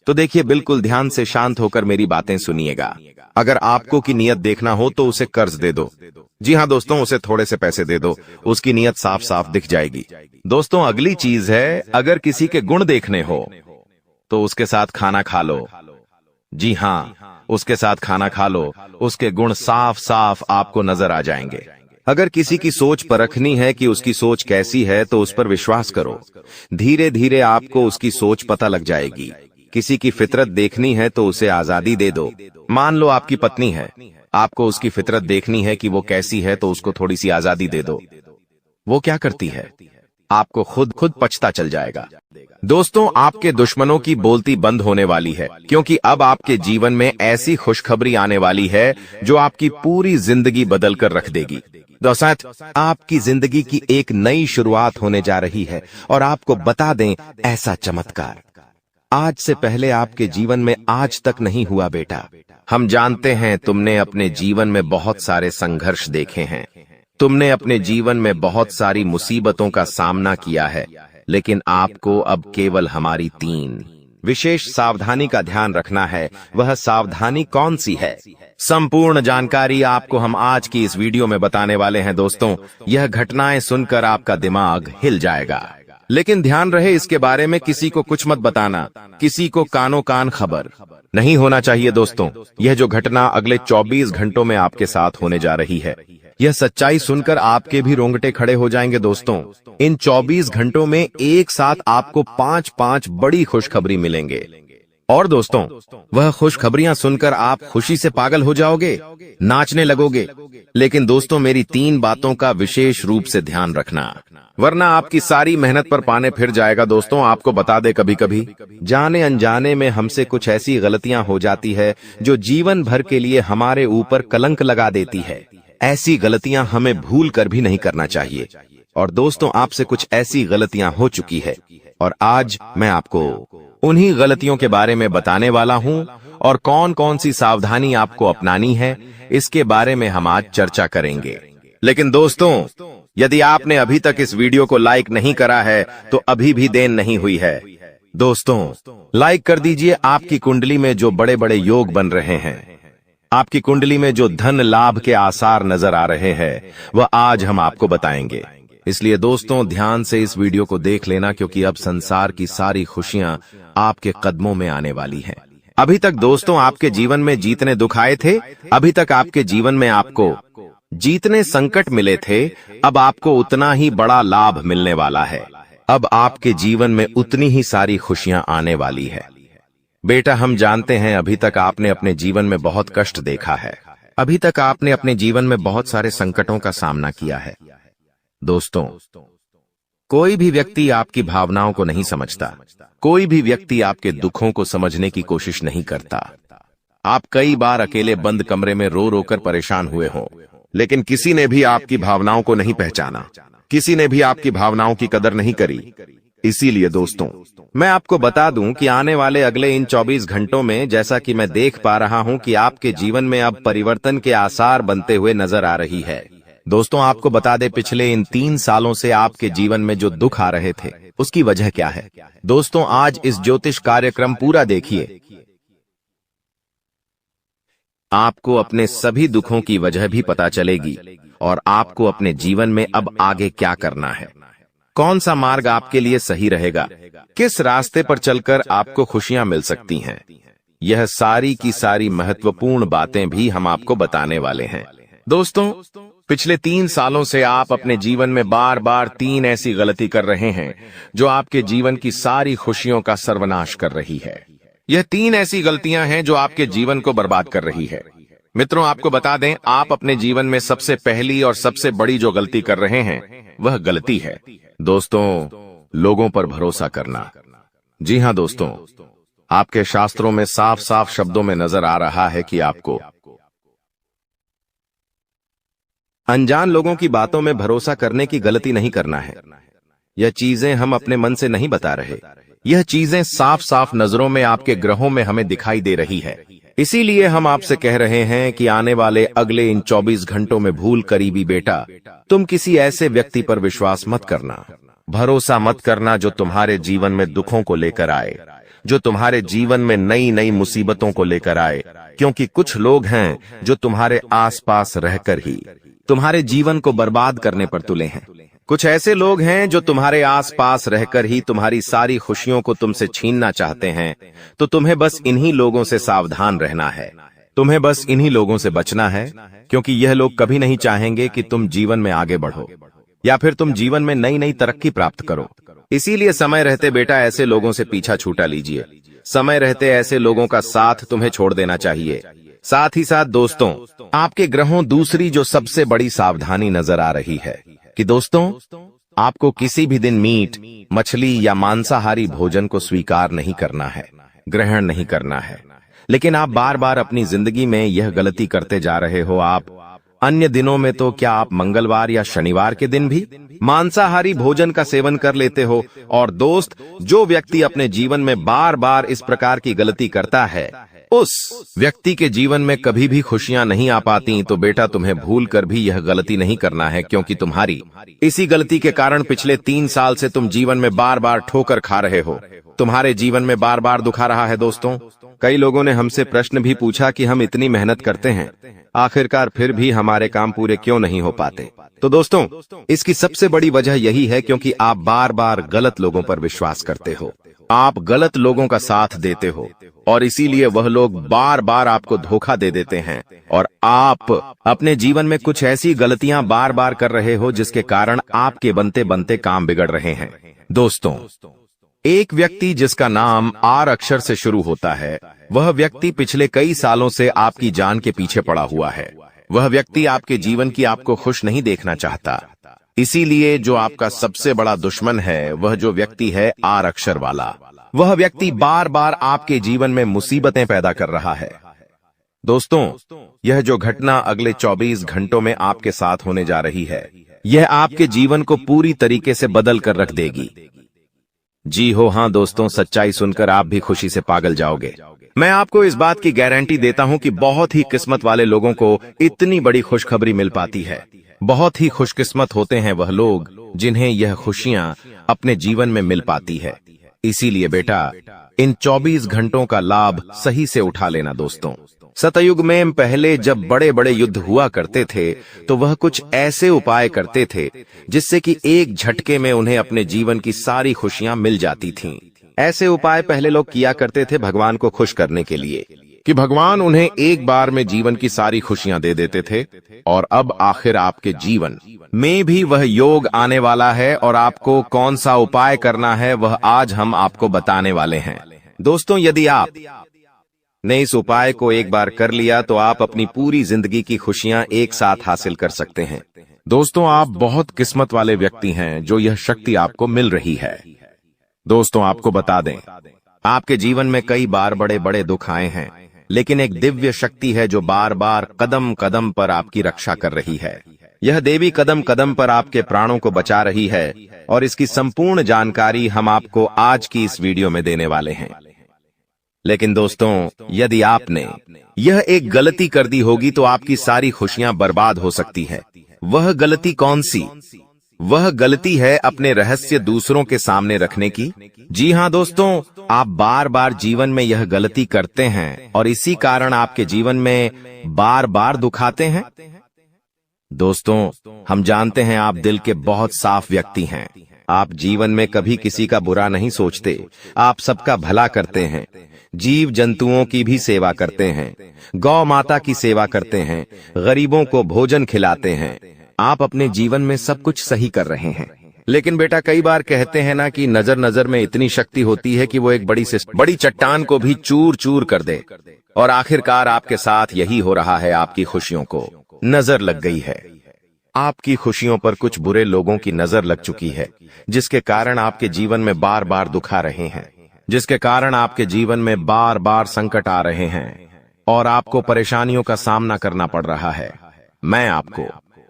तो देखिए, बिल्कुल ध्यान से शांत होकर मेरी बातें सुनिएगा। अगर आपको की नियत देखना हो तो उसे कर्ज दे दो। जी हाँ दोस्तों, उसे थोड़े से पैसे दे दो, उसकी नियत साफ साफ दिख जाएगी। दोस्तों अगली चीज है, अगर किसी के गुण देखने हो तो उसके साथ खाना खा लो। जी हाँ, उसके साथ खाना खा लो, उसके गुण साफ साफ आपको नजर आ जाएंगे। अगर किसी की सोच परखनी है कि उसकी सोच कैसी है, तो उस पर विश्वास करो, धीरे धीरे आपको उसकी सोच पता लग जाएगी। किसी की फितरत देखनी है तो उसे आजादी दे दो। मान लो आपकी पत्नी है, आपको उसकी फितरत देखनी है कि वो कैसी है, तो उसको थोड़ी सी आजादी दे दो। वो क्या करती है, आपको खुद पछता चल जाएगा। दोस्तों आपके दुश्मनों की बोलती बंद होने वाली है, क्योंकि अब आपके जीवन में ऐसी खुशखबरी आने वाली है जो आपकी पूरी जिंदगी बदल कर रख देगी। दोस्तों, आपकी जिंदगी की एक नई शुरुआत होने जा रही है, और आपको बता दें, ऐसा चमत्कार आज से पहले आपके जीवन में आज तक नहीं हुआ बेटा। हम जानते हैं तुमने अपने जीवन में बहुत सारे संघर्ष देखे हैं, तुमने अपने जीवन में बहुत सारी मुसीबतों का सामना किया है, लेकिन आपको अब केवल हमारी 3 विशेष सावधानी का ध्यान रखना है। वह सावधानी कौन सी है? संपूर्ण जानकारी आपको हम आज की इस वीडियो में बताने वाले हैं। दोस्तों यह घटनाएं सुनकर आपका दिमाग हिल जाएगा। लेकिन ध्यान रहे इसके बारे में किसी को कुछ मत बताना, किसी को कानो कान खबर नहीं होना चाहिए। दोस्तों, यह जो घटना अगले 24 घंटों में आपके साथ होने जा रही है, यह सच्चाई सुनकर आपके भी रोंगटे खड़े हो जाएंगे। दोस्तों, इन 24 घंटों में एक साथ आपको 5 बड़ी खुशखबरी मिलेंगे। और दोस्तों, वह खुशखबरियां सुनकर आप खुशी से पागल हो जाओगे, नाचने लगोगे। लेकिन दोस्तों, मेरी 3 बातों का विशेष रूप से ध्यान रखना, वरना आपकी सारी मेहनत पर पानी फिर जाएगा। दोस्तों, आपको बता दे, कभी कभी जाने अनजाने में हमसे कुछ ऐसी गलतियां हो जाती है जो जीवन भर के लिए हमारे ऊपर कलंक लगा देती है। ऐसी गलतियां हमें भूल कर भी नहीं करना चाहिए। और दोस्तों, आपसे कुछ ऐसी गलतियां हो चुकी है और आज मैं आपको उन्हीं गलतियों के बारे में बताने वाला हूं और कौन कौन सी सावधानी आपको अपनानी है, इसके बारे में हम आज चर्चा करेंगे। लेकिन दोस्तों, यदि आपने अभी तक इस वीडियो को लाइक नहीं करा है तो अभी भी देर नहीं हुई है। दोस्तों, लाइक कर दीजिए। आपकी कुंडली में जो बड़े बड़े योग बन रहे हैं, आपकी कुंडली में जो धन लाभ के आसार नजर आ रहे हैं, वह आज हम आपको बताएंगे। इसलिए दोस्तों, ध्यान से इस वीडियो को देख लेना, क्योंकि अब संसार की सारी खुशियां आपके कदमों में आने वाली हैं। अभी तक दोस्तों आपके जीवन में जितने दुख आए थे, अभी तक आपके जीवन में आपको जितने संकट मिले थे, अब आपको उतना ही बड़ा लाभ मिलने वाला है। अब आपके जीवन में उतनी ही सारी खुशियां आने वाली है। बेटा, हम जानते हैं अभी तक आपने अपने जीवन में बहुत कष्ट देखा है, अभी तक आपने अपने जीवन में बहुत सारे संकटों का सामना किया है। दोस्तों, कोई भी व्यक्ति आपकी भावनाओं को नहीं समझता, कोई भी व्यक्ति आपके दुखों को समझने की कोशिश नहीं करता। आप कई बार अकेले बंद कमरे में रो रो कर परेशान हुए हों, लेकिन किसी ने भी आपकी भावनाओं को नहीं पहचाना, किसी ने भी आपकी भावनाओं की कदर नहीं करी। इसीलिए दोस्तों, मैं आपको बता दूं कि आने वाले अगले इन 24 घंटों में, जैसा कि मैं देख पा रहा हूं कि आपके जीवन में अब परिवर्तन के आसार बनते हुए नजर आ रही है। दोस्तों, आपको बता दें, पिछले इन 3 सालों से आपके जीवन में जो दुख आ रहे थे, उसकी वजह क्या है। दोस्तों, आज इस ज्योतिष कार्यक्रम पूरा देखिए, आपको अपने सभी दुखों की वजह भी पता चलेगी और आपको अपने जीवन में अब आगे क्या करना है, कौन सा मार्ग आपके लिए सही रहेगा, किस रास्ते पर चलकर आपको खुशियां मिल सकती हैं। यह सारी की सारी महत्वपूर्ण बातें भी हम आपको बताने वाले हैं। दोस्तों, पिछले 3 सालों से आप अपने जीवन में बार बार 3 ऐसी गलती कर रहे हैं जो आपके जीवन की सारी खुशियों का सर्वनाश कर रही है। यह 3 ऐसी गलतियां हैं जो आपके जीवन को बर्बाद कर रही है। मित्रों, आपको बता दें, आप अपने जीवन में सबसे पहली और सबसे बड़ी जो गलती कर रहे हैं, वह गलती है दोस्तों, लोगों पर भरोसा करना। जी हां दोस्तों, आपके शास्त्रों में साफ साफ शब्दों में नजर आ रहा है कि आपको अनजान लोगों की बातों में भरोसा करने की गलती नहीं करना है। यह चीजें हम अपने मन से नहीं बता रहे, यह चीजें साफ साफ नजरों में आपके ग्रहों में हमें दिखाई दे रही है। इसीलिए हम आपसे कह रहे हैं कि आने वाले अगले इन 24 घंटों में भूल करीबी बेटा, तुम किसी ऐसे व्यक्ति पर विश्वास मत करना, भरोसा मत करना जो तुम्हारे जीवन में दुखों को लेकर आए, जो तुम्हारे जीवन में नई नई मुसीबतों को लेकर आए। क्योंकि कुछ लोग हैं जो तुम्हारे आसपास रहकर ही तुम्हारे जीवन को बर्बाद करने पर तुले हैं। कुछ ऐसे लोग हैं जो तुम्हारे आसपास रहकर ही तुम्हारी सारी खुशियों को तुमसे छीनना चाहते हैं। तो तुम्हें बस इन्हीं लोगों से सावधान रहना है, तुम्हें बस इन्हीं लोगों से बचना है, क्योंकि यह लोग कभी नहीं चाहेंगे कि तुम जीवन में आगे बढ़ो या फिर तुम जीवन में नई नई तरक्की प्राप्त करो। इसीलिए समय रहते बेटा ऐसे लोगों से पीछा छूटा लीजिए, समय रहते ऐसे लोगों का साथ तुम्हें छोड़ देना चाहिए। साथ ही साथ दोस्तों, आपके ग्रहों दूसरी जो सबसे बड़ी सावधानी नजर आ रही है कि दोस्तों, आपको किसी भी दिन मीट, मछली या मांसाहारी भोजन को स्वीकार नहीं करना है, ग्रहण नहीं करना है। लेकिन आप बार बार अपनी जिंदगी में यह गलती करते जा रहे हो। आप अन्य दिनों में तो क्या आप मंगलवार या शनिवार के दिन भी मांसाहारी भोजन का सेवन कर लेते हो। और दोस्त, जो व्यक्ति अपने जीवन में बार बार इस प्रकार की गलती करता है, उस व्यक्ति के जीवन में कभी भी खुशियां नहीं आ पाती। तो बेटा, तुम्हें भूल कर भी यह गलती नहीं करना है, क्योंकि तुम्हारी इसी गलती के कारण पिछले 3 साल से तुम जीवन में बार बार ठोकर खा रहे हो, तुम्हारे जीवन में बार बार दुख आ रहा है। दोस्तों, कई लोगों ने हमसे प्रश्न भी पूछा कि हम इतनी मेहनत करते हैं, आखिरकार फिर भी हमारे काम पूरे क्यों नहीं हो पाते। तो दोस्तों, इसकी सबसे बड़ी वजह यही है क्योंकि आप बार बार गलत लोगों पर विश्वास करते हो, आप गलत लोगों का साथ देते हो और इसीलिए वह लोग बार बार आपको धोखा दे देते हैं और आप अपने जीवन में कुछ ऐसी गलतियां बार बार कर रहे हो जिसके कारण आपके बनते बनते काम बिगड़ रहे हैं। दोस्तों, एक व्यक्ति जिसका नाम आर अक्षर से शुरू होता है, वह व्यक्ति पिछले कई सालों से आपकी जान के पीछे पड़ा हुआ है। वह व्यक्ति आपके जीवन की आपको खुश नहीं देखना चाहता। इसीलिए जो आपका सबसे बड़ा दुश्मन है वह जो व्यक्ति है आर अक्षर वाला, वह व्यक्ति बार बार आपके जीवन में मुसीबतें पैदा कर रहा है। दोस्तों, यह जो घटना अगले 24 घंटों में आपके साथ होने जा रही है, यह आपके जीवन को पूरी तरीके से बदल कर रख देगी। जी हो हाँ दोस्तों, सच्चाई सुनकर आप भी खुशी से पागल जाओगे। मैं आपको इस बात की गारंटी देता हूं कि बहुत ही किस्मत वाले लोगों को इतनी बड़ी खुशखबरी मिल पाती है। बहुत ही खुशकिस्मत होते हैं वह लोग जिन्हें यह खुशियां अपने जीवन में मिल पाती है। इसीलिए बेटा, इन 24 घंटों का लाभ सही से उठा लेना दोस्तों। सतयुग में पहले जब बड़े बड़े युद्ध हुआ करते थे तो वह कुछ ऐसे उपाय करते थे जिससे कि एक झटके में उन्हें अपने जीवन की सारी खुशियां मिल जाती थीं। ऐसे उपाय पहले लोग किया करते थे भगवान को खुश करने के लिए कि भगवान उन्हें एक बार में जीवन की सारी खुशियां दे देते थे। और अब आखिर आपके जीवन में भी वह योग आने वाला है और आपको कौन सा उपाय करना है वह आज हम आपको बताने वाले हैं। दोस्तों, यदि आप ने इस उपाय को एक बार कर लिया तो आप अपनी पूरी जिंदगी की खुशियां एक साथ हासिल कर सकते हैं। दोस्तों, आप बहुत किस्मत वाले व्यक्ति हैं जो यह शक्ति आपको मिल रही है। दोस्तों, आपको बता दें, आपके जीवन में कई बार बड़े बड़े दुख आए हैं, लेकिन एक दिव्य शक्ति है जो बार बार कदम कदम पर आपकी रक्षा कर रही है। यह देवी कदम कदम पर आपके प्राणों को बचा रही है और इसकी संपूर्ण जानकारी हम आपको आज की इस वीडियो में देने वाले हैं। लेकिन दोस्तों, यदि आपने यह एक गलती कर दी होगी तो आपकी सारी खुशियां बर्बाद हो सकती है। वह गलती कौन सी? वह गलती है अपने रहस्य दूसरों के सामने रखने की। जी हां दोस्तों, आप बार बार जीवन में यह गलती करते हैं और इसी कारण आपके जीवन में बार बार दुख आते हैं। दोस्तों, हम जानते हैं आप दिल के बहुत साफ व्यक्ति हैं। आप जीवन में कभी किसी का बुरा नहीं सोचते, आप सबका भला करते हैं, जीव जंतुओं की भी सेवा करते हैं, गौ माता की सेवा करते हैं, गरीबों को भोजन खिलाते हैं। आप अपने जीवन में सब कुछ सही कर रहे हैं। लेकिन बेटा, कई बार कहते हैं ना कि नजर नजर में इतनी शक्ति होती है कि वो एक बड़ी चट्टान को भी चूर चूर कर दे। और आखिरकार आपके साथ यही हो रहा है। आपकी खुशियों को नजर लग गई है। आपकी खुशियों पर कुछ बुरे लोगों की नजर लग चुकी है, जिसके कारण आपके जीवन में बार बार दुख आ रहे हैं, जिसके कारण आपके जीवन में बार बार संकट आ रहे हैं और आपको परेशानियों का सामना करना पड़ रहा है। मैं आपको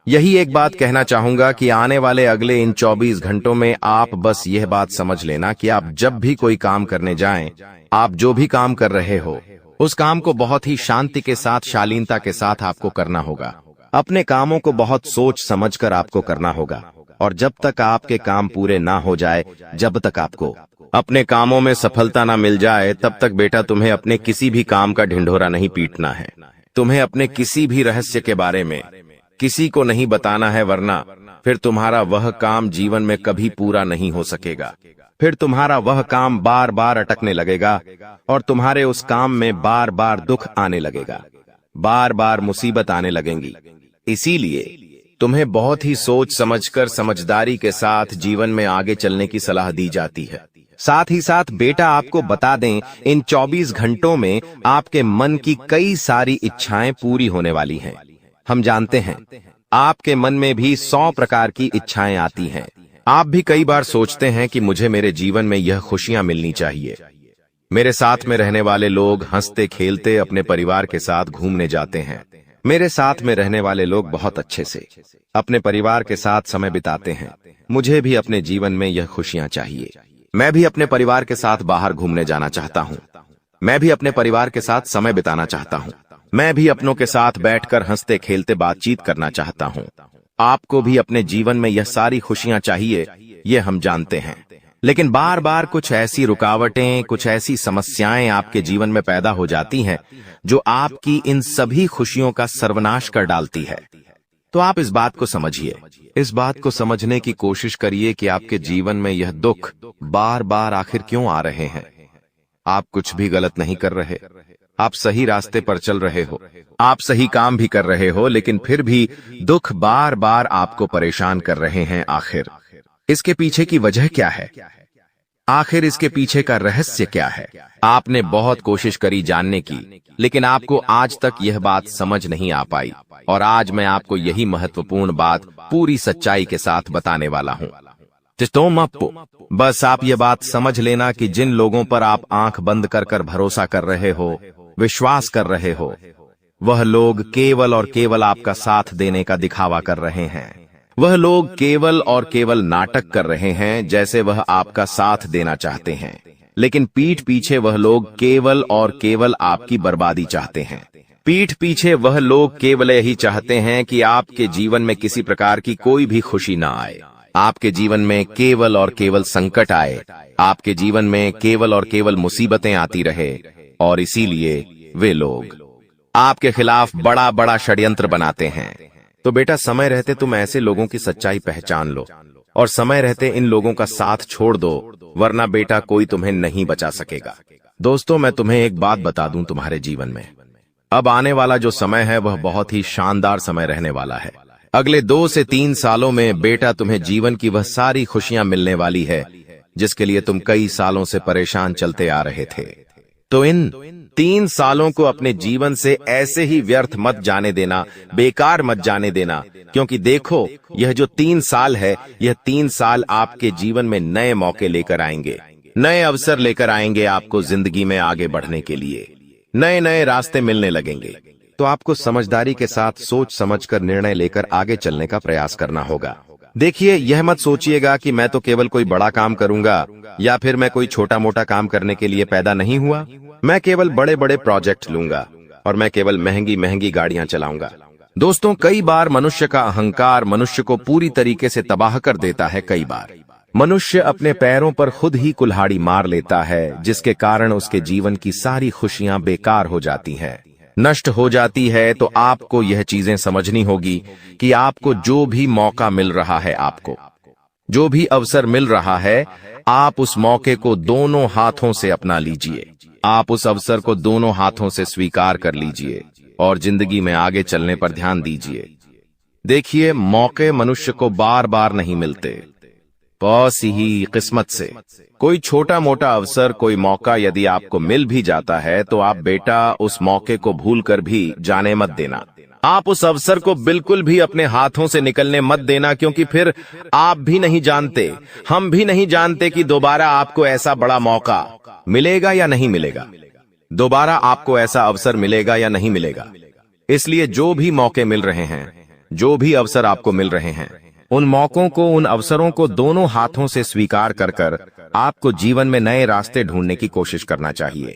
यही एक बात कहना चाहूंगा कि आने वाले अगले इन 24 घंटों में आप बस यह बात समझ लेना कि आप जब भी कोई काम करने जाएं, आप जो भी काम कर रहे हो उस काम को बहुत ही शांति के साथ, शालीनता के साथ आपको करना होगा। अपने कामों को बहुत सोच समझकर आपको करना होगा और जब तक आपके काम पूरे ना हो जाए, जब तक आपको अपने कामों में सफलता ना मिल जाए, तब तक बेटा तुम्हें अपने किसी भी काम का ढिंढोरा नहीं पीटना है। तुम्हें अपने किसी भी रहस्य के बारे में किसी को नहीं बताना है, वरना फिर तुम्हारा वह काम जीवन में कभी पूरा नहीं हो सकेगा। फिर तुम्हारा वह काम बार बार अटकने लगेगा और तुम्हारे उस काम में बार बार दुख आने लगेगा, बार बार मुसीबत आने लगेंगी। इसीलिए तुम्हें बहुत ही सोच समझकर, समझदारी के साथ जीवन में आगे चलने की सलाह दी जाती है। साथ ही साथ बेटा, आपको बता दें, इन 24 घंटों में आपके मन की कई सारी इच्छाएं पूरी होने वाली हैं। हम जानते हैं आपके मन में भी 100 प्रकार की इच्छाएं आती हैं। आप भी कई बार सोचते हैं कि मुझे मेरे जीवन में यह खुशियां मिलनी चाहिए। मेरे साथ में रहने वाले लोग हंसते खेलते अपने परिवार के साथ घूमने जाते हैं। मेरे साथ में रहने वाले लोग बहुत अच्छे से अपने परिवार के साथ समय बिताते हैं। मुझे भी अपने जीवन में यह खुशियां चाहिए। मैं भी अपने परिवार के साथ बाहर घूमने जाना चाहता हूँ। मैं भी अपने परिवार के साथ समय बिताना चाहता हूँ। मैं भी अपनों के साथ बैठकर हंसते खेलते बातचीत करना चाहता हूँ। आपको भी अपने जीवन में यह सारी खुशियां चाहिए, ये हम जानते हैं। लेकिन बार बार कुछ ऐसी रुकावटें, कुछ ऐसी समस्याएं आपके जीवन में पैदा हो जाती हैं जो आपकी इन सभी खुशियों का सर्वनाश कर डालती है। तो आप इस बात को समझिए, इस बात को समझने की कोशिश करिए कि आपके जीवन में यह दुख बार बार आखिर क्यों आ रहे हैं। आप कुछ भी गलत नहीं कर रहे, आप सही रास्ते पर चल रहे हो, आप सही काम भी कर रहे हो, लेकिन फिर भी दुख बार बार आपको परेशान कर रहे हैं। आखिर इसके पीछे की वजह क्या है? आखिर इसके पीछे का रहस्य क्या है? आपने बहुत कोशिश करी जानने की, लेकिन आपको आज तक यह बात समझ नहीं आ पाई। और आज मैं आपको यही महत्वपूर्ण बात पूरी सच्चाई के साथ बताने वाला हूं। बस आप ये बात समझ लेना कि जिन लोगों पर आप आंख बंद कर कर भरोसा कर रहे हो, विश्वास कर रहे हो, वह लोग केवल और केवल आपका साथ देने का दिखावा कर रहे हैं। वह लोग केवल और केवल नाटक कर रहे हैं जैसे वह आपका साथ देना चाहते हैं, लेकिन पीठ पीछे वह लोग केवल और केवल आपकी बर्बादी चाहते हैं। पीठ पीछे वह लोग केवल यही चाहते हैं कि आपके जीवन में किसी प्रकार की कोई भी खुशी ना आए, आपके जीवन में केवल और केवल संकट आए, आपके जीवन में केवल और केवल मुसीबतें आती रहे। और इसीलिए वे लोग आपके खिलाफ बड़ा बड़ा षड्यंत्र बनाते हैं। तो बेटा, समय रहते तुम ऐसे लोगों की सच्चाई पहचान लो और समय रहते इन लोगों का साथ छोड़ दो, वरना बेटा कोई तुम्हें नहीं बचा सकेगा। दोस्तों, मैं तुम्हें एक बात बता दूं, तुम्हारे जीवन में अब आने वाला जो समय है वह बहुत ही शानदार समय रहने वाला है। अगले 2 से 3 सालों में बेटा तुम्हें जीवन की वह सारी खुशियां मिलने वाली है जिसके लिए तुम कई सालों से परेशान चलते आ रहे थे। तो इन 3 सालों को अपने जीवन से ऐसे ही व्यर्थ मत जाने देना, बेकार मत जाने देना, क्योंकि देखो, यह जो 3 साल है, यह 3 साल आपके जीवन में नए मौके लेकर आएंगे, नए अवसर लेकर आएंगे आपको जिंदगी में आगे बढ़ने के लिए। नए नए रास्ते मिलने लगेंगे। तो आपको समझदारी के साथ सोच समझकर निर्णय लेकर आगे चलने का प्रयास करना होगा। देखिए, यह मत सोचिएगा कि मैं तो केवल कोई बड़ा काम करूंगा या फिर मैं कोई छोटा मोटा काम करने के लिए पैदा नहीं हुआ। मैं केवल बड़े बड़े प्रोजेक्ट लूंगा और मैं केवल महंगी महंगी गाड़ियां चलाऊंगा। दोस्तों, कई बार मनुष्य का अहंकार मनुष्य को पूरी तरीके से तबाह कर देता है। कई बार मनुष्य अपने पैरों पर खुद ही कुल्हाड़ी मार लेता है, जिसके कारण उसके जीवन की सारी खुशियां बेकार हो जाती हैं, नष्ट हो जाती है। तो आपको यह चीजें समझनी होगी कि आपको जो भी मौका मिल रहा है, आपको जो भी अवसर मिल रहा है, आप उस मौके को दोनों हाथों से अपना लीजिए। आप उस अवसर को दोनों हाथों से स्वीकार कर लीजिए और जिंदगी में आगे चलने पर ध्यान दीजिए। देखिए, मौके मनुष्य को बार बार नहीं मिलते, बस ही किस्मत से। कोई छोटा मोटा अवसर, कोई मौका यदि आपको मिल भी जाता है तो आप बेटा उस मौके को भूलकर भी जाने मत देना। आप उस अवसर को बिल्कुल भी अपने हाथों से निकलने मत देना, क्योंकि फिर आप भी नहीं जानते, हम भी नहीं जानते कि दोबारा आपको ऐसा बड़ा मौका मिलेगा या नहीं मिलेगा, दोबारा आपको ऐसा अवसर मिलेगा या नहीं मिलेगा। इसलिए जो भी मौके मिल रहे हैं, जो भी अवसर आपको मिल रहे हैं, उन मौकों को, उन अवसरों को दोनों हाथों से स्वीकार कर कर आपको जीवन में नए रास्ते ढूंढने की कोशिश करना चाहिए।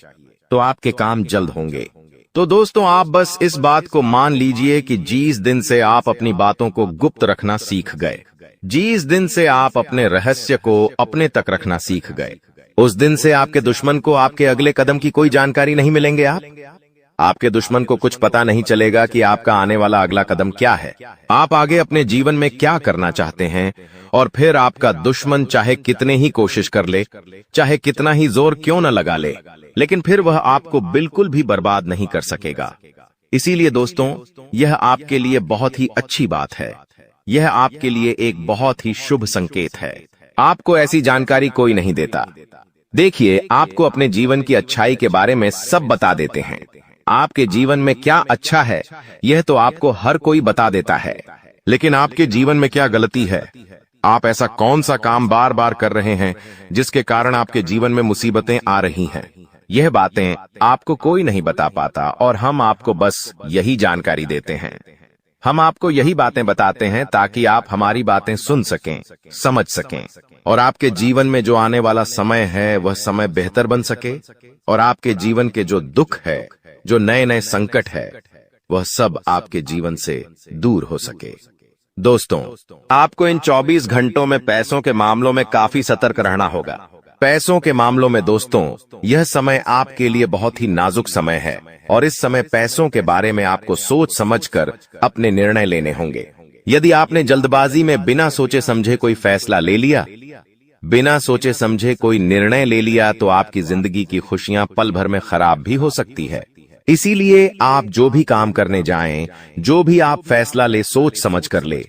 तो आपके काम जल्द होंगे। तो दोस्तों, आप बस इस बात को मान लीजिए कि जिस दिन से आप अपनी बातों को गुप्त रखना सीख गए, जिस दिन से आप अपने रहस्य को अपने तक रखना सीख गए, उस दिन से आपके दुश्मन को आपके अगले कदम की कोई जानकारी नहीं मिलेंगे। आपके दुश्मन को कुछ पता नहीं चलेगा कि आपका आने वाला अगला कदम क्या है, आप आगे अपने जीवन में क्या करना चाहते हैं। और फिर आपका दुश्मन चाहे कितने ही कोशिश कर ले, चाहे कितना ही जोर क्यों न लगा ले, लेकिन फिर वह आपको बिल्कुल भी बर्बाद नहीं कर सकेगा। इसीलिए दोस्तों, यह आपके लिए बहुत ही अच्छी बात है, यह आपके लिए एक बहुत ही शुभ संकेत है। आपको ऐसी जानकारी कोई नहीं देता। देखिए, आपको अपने जीवन की अच्छाई के बारे में सब बता देते हैं। आपके जीवन में क्या अच्छा है, यह तो आपको हर कोई बता देता है, लेकिन आपके जीवन में क्या गलती है, आप ऐसा कौन सा काम बार बार कर रहे हैं जिसके कारण आपके जीवन में मुसीबतें आ रही हैं, यह बातें आपको कोई नहीं बता पाता और हम आपको बस यही जानकारी देते हैं। हम आपको यही बातें बताते हैं ताकि आप हमारी बातें सुन सकें, समझ सकें और आपके जीवन में जो आने वाला समय है वह समय बेहतर बन सके और आपके जीवन के जो दुख है, जो नए नए संकट है, वह सब आपके जीवन से दूर हो सके। दोस्तों, आपको इन 24 घंटों में पैसों के मामलों में काफी सतर्क रहना होगा। पैसों के मामलों में दोस्तों, यह समय आपके लिए बहुत ही नाजुक समय है और इस समय पैसों के बारे में आपको सोच समझकर अपने निर्णय लेने होंगे। यदि आपने जल्दबाजी में बिना सोचे समझे कोई फैसला ले लिया, बिना सोचे समझे कोई निर्णय ले लिया, तो आपकी जिंदगी की खुशियां पल भर में खराब भी हो सकती है। इसीलिए आप जो भी काम करने जाएं, जो भी आप फैसला ले, सोच समझ कर ले।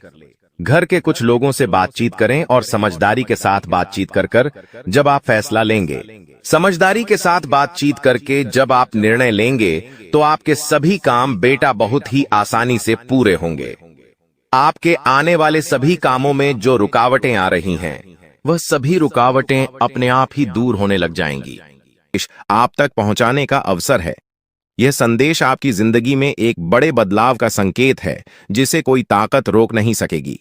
घर के कुछ लोगों से बातचीत करें और समझदारी के साथ बातचीत कर जब आप फैसला लेंगे, समझदारी के साथ बातचीत करके जब आप निर्णय लेंगे, तो आपके सभी काम बेटा बहुत ही आसानी से पूरे होंगे। आपके आने वाले सभी कामों में जो रुकावटें आ रही हैं, वह सभी रुकावटें अपने आप ही दूर होने लग जाएंगी। आप तक पहुंचाने का अवसर है। यह संदेश आपकी जिंदगी में एक बड़े बदलाव का संकेत है, जिसे कोई ताकत रोक नहीं सकेगी।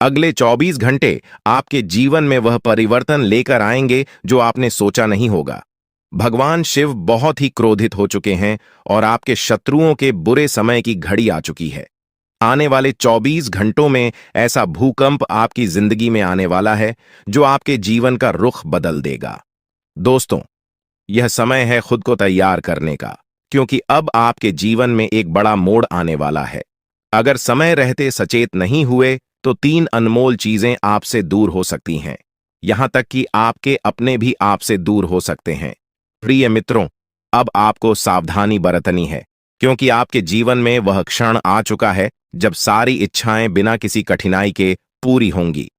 अगले 24 घंटे आपके जीवन में वह परिवर्तन लेकर आएंगे जो आपने सोचा नहीं होगा। भगवान शिव बहुत ही क्रोधित हो चुके हैं और आपके शत्रुओं के बुरे समय की घड़ी आ चुकी है। आने वाले 24 घंटों में ऐसा भूकंप आपकी जिंदगी में आने वाला है जो आपके जीवन का रुख बदल देगा। दोस्तों, यह समय है खुद को तैयार करने का, क्योंकि अब आपके जीवन में एक बड़ा मोड़ आने वाला है। अगर समय रहते सचेत नहीं हुए तो 3 अनमोल चीजें आपसे दूर हो सकती हैं। यहां तक कि आपके अपने भी आपसे दूर हो सकते हैं। प्रिय मित्रों, अब आपको सावधानी बरतनी है, क्योंकि आपके जीवन में वह क्षण आ चुका है जब सारी इच्छाएं बिना किसी कठिनाई के पूरी होंगी।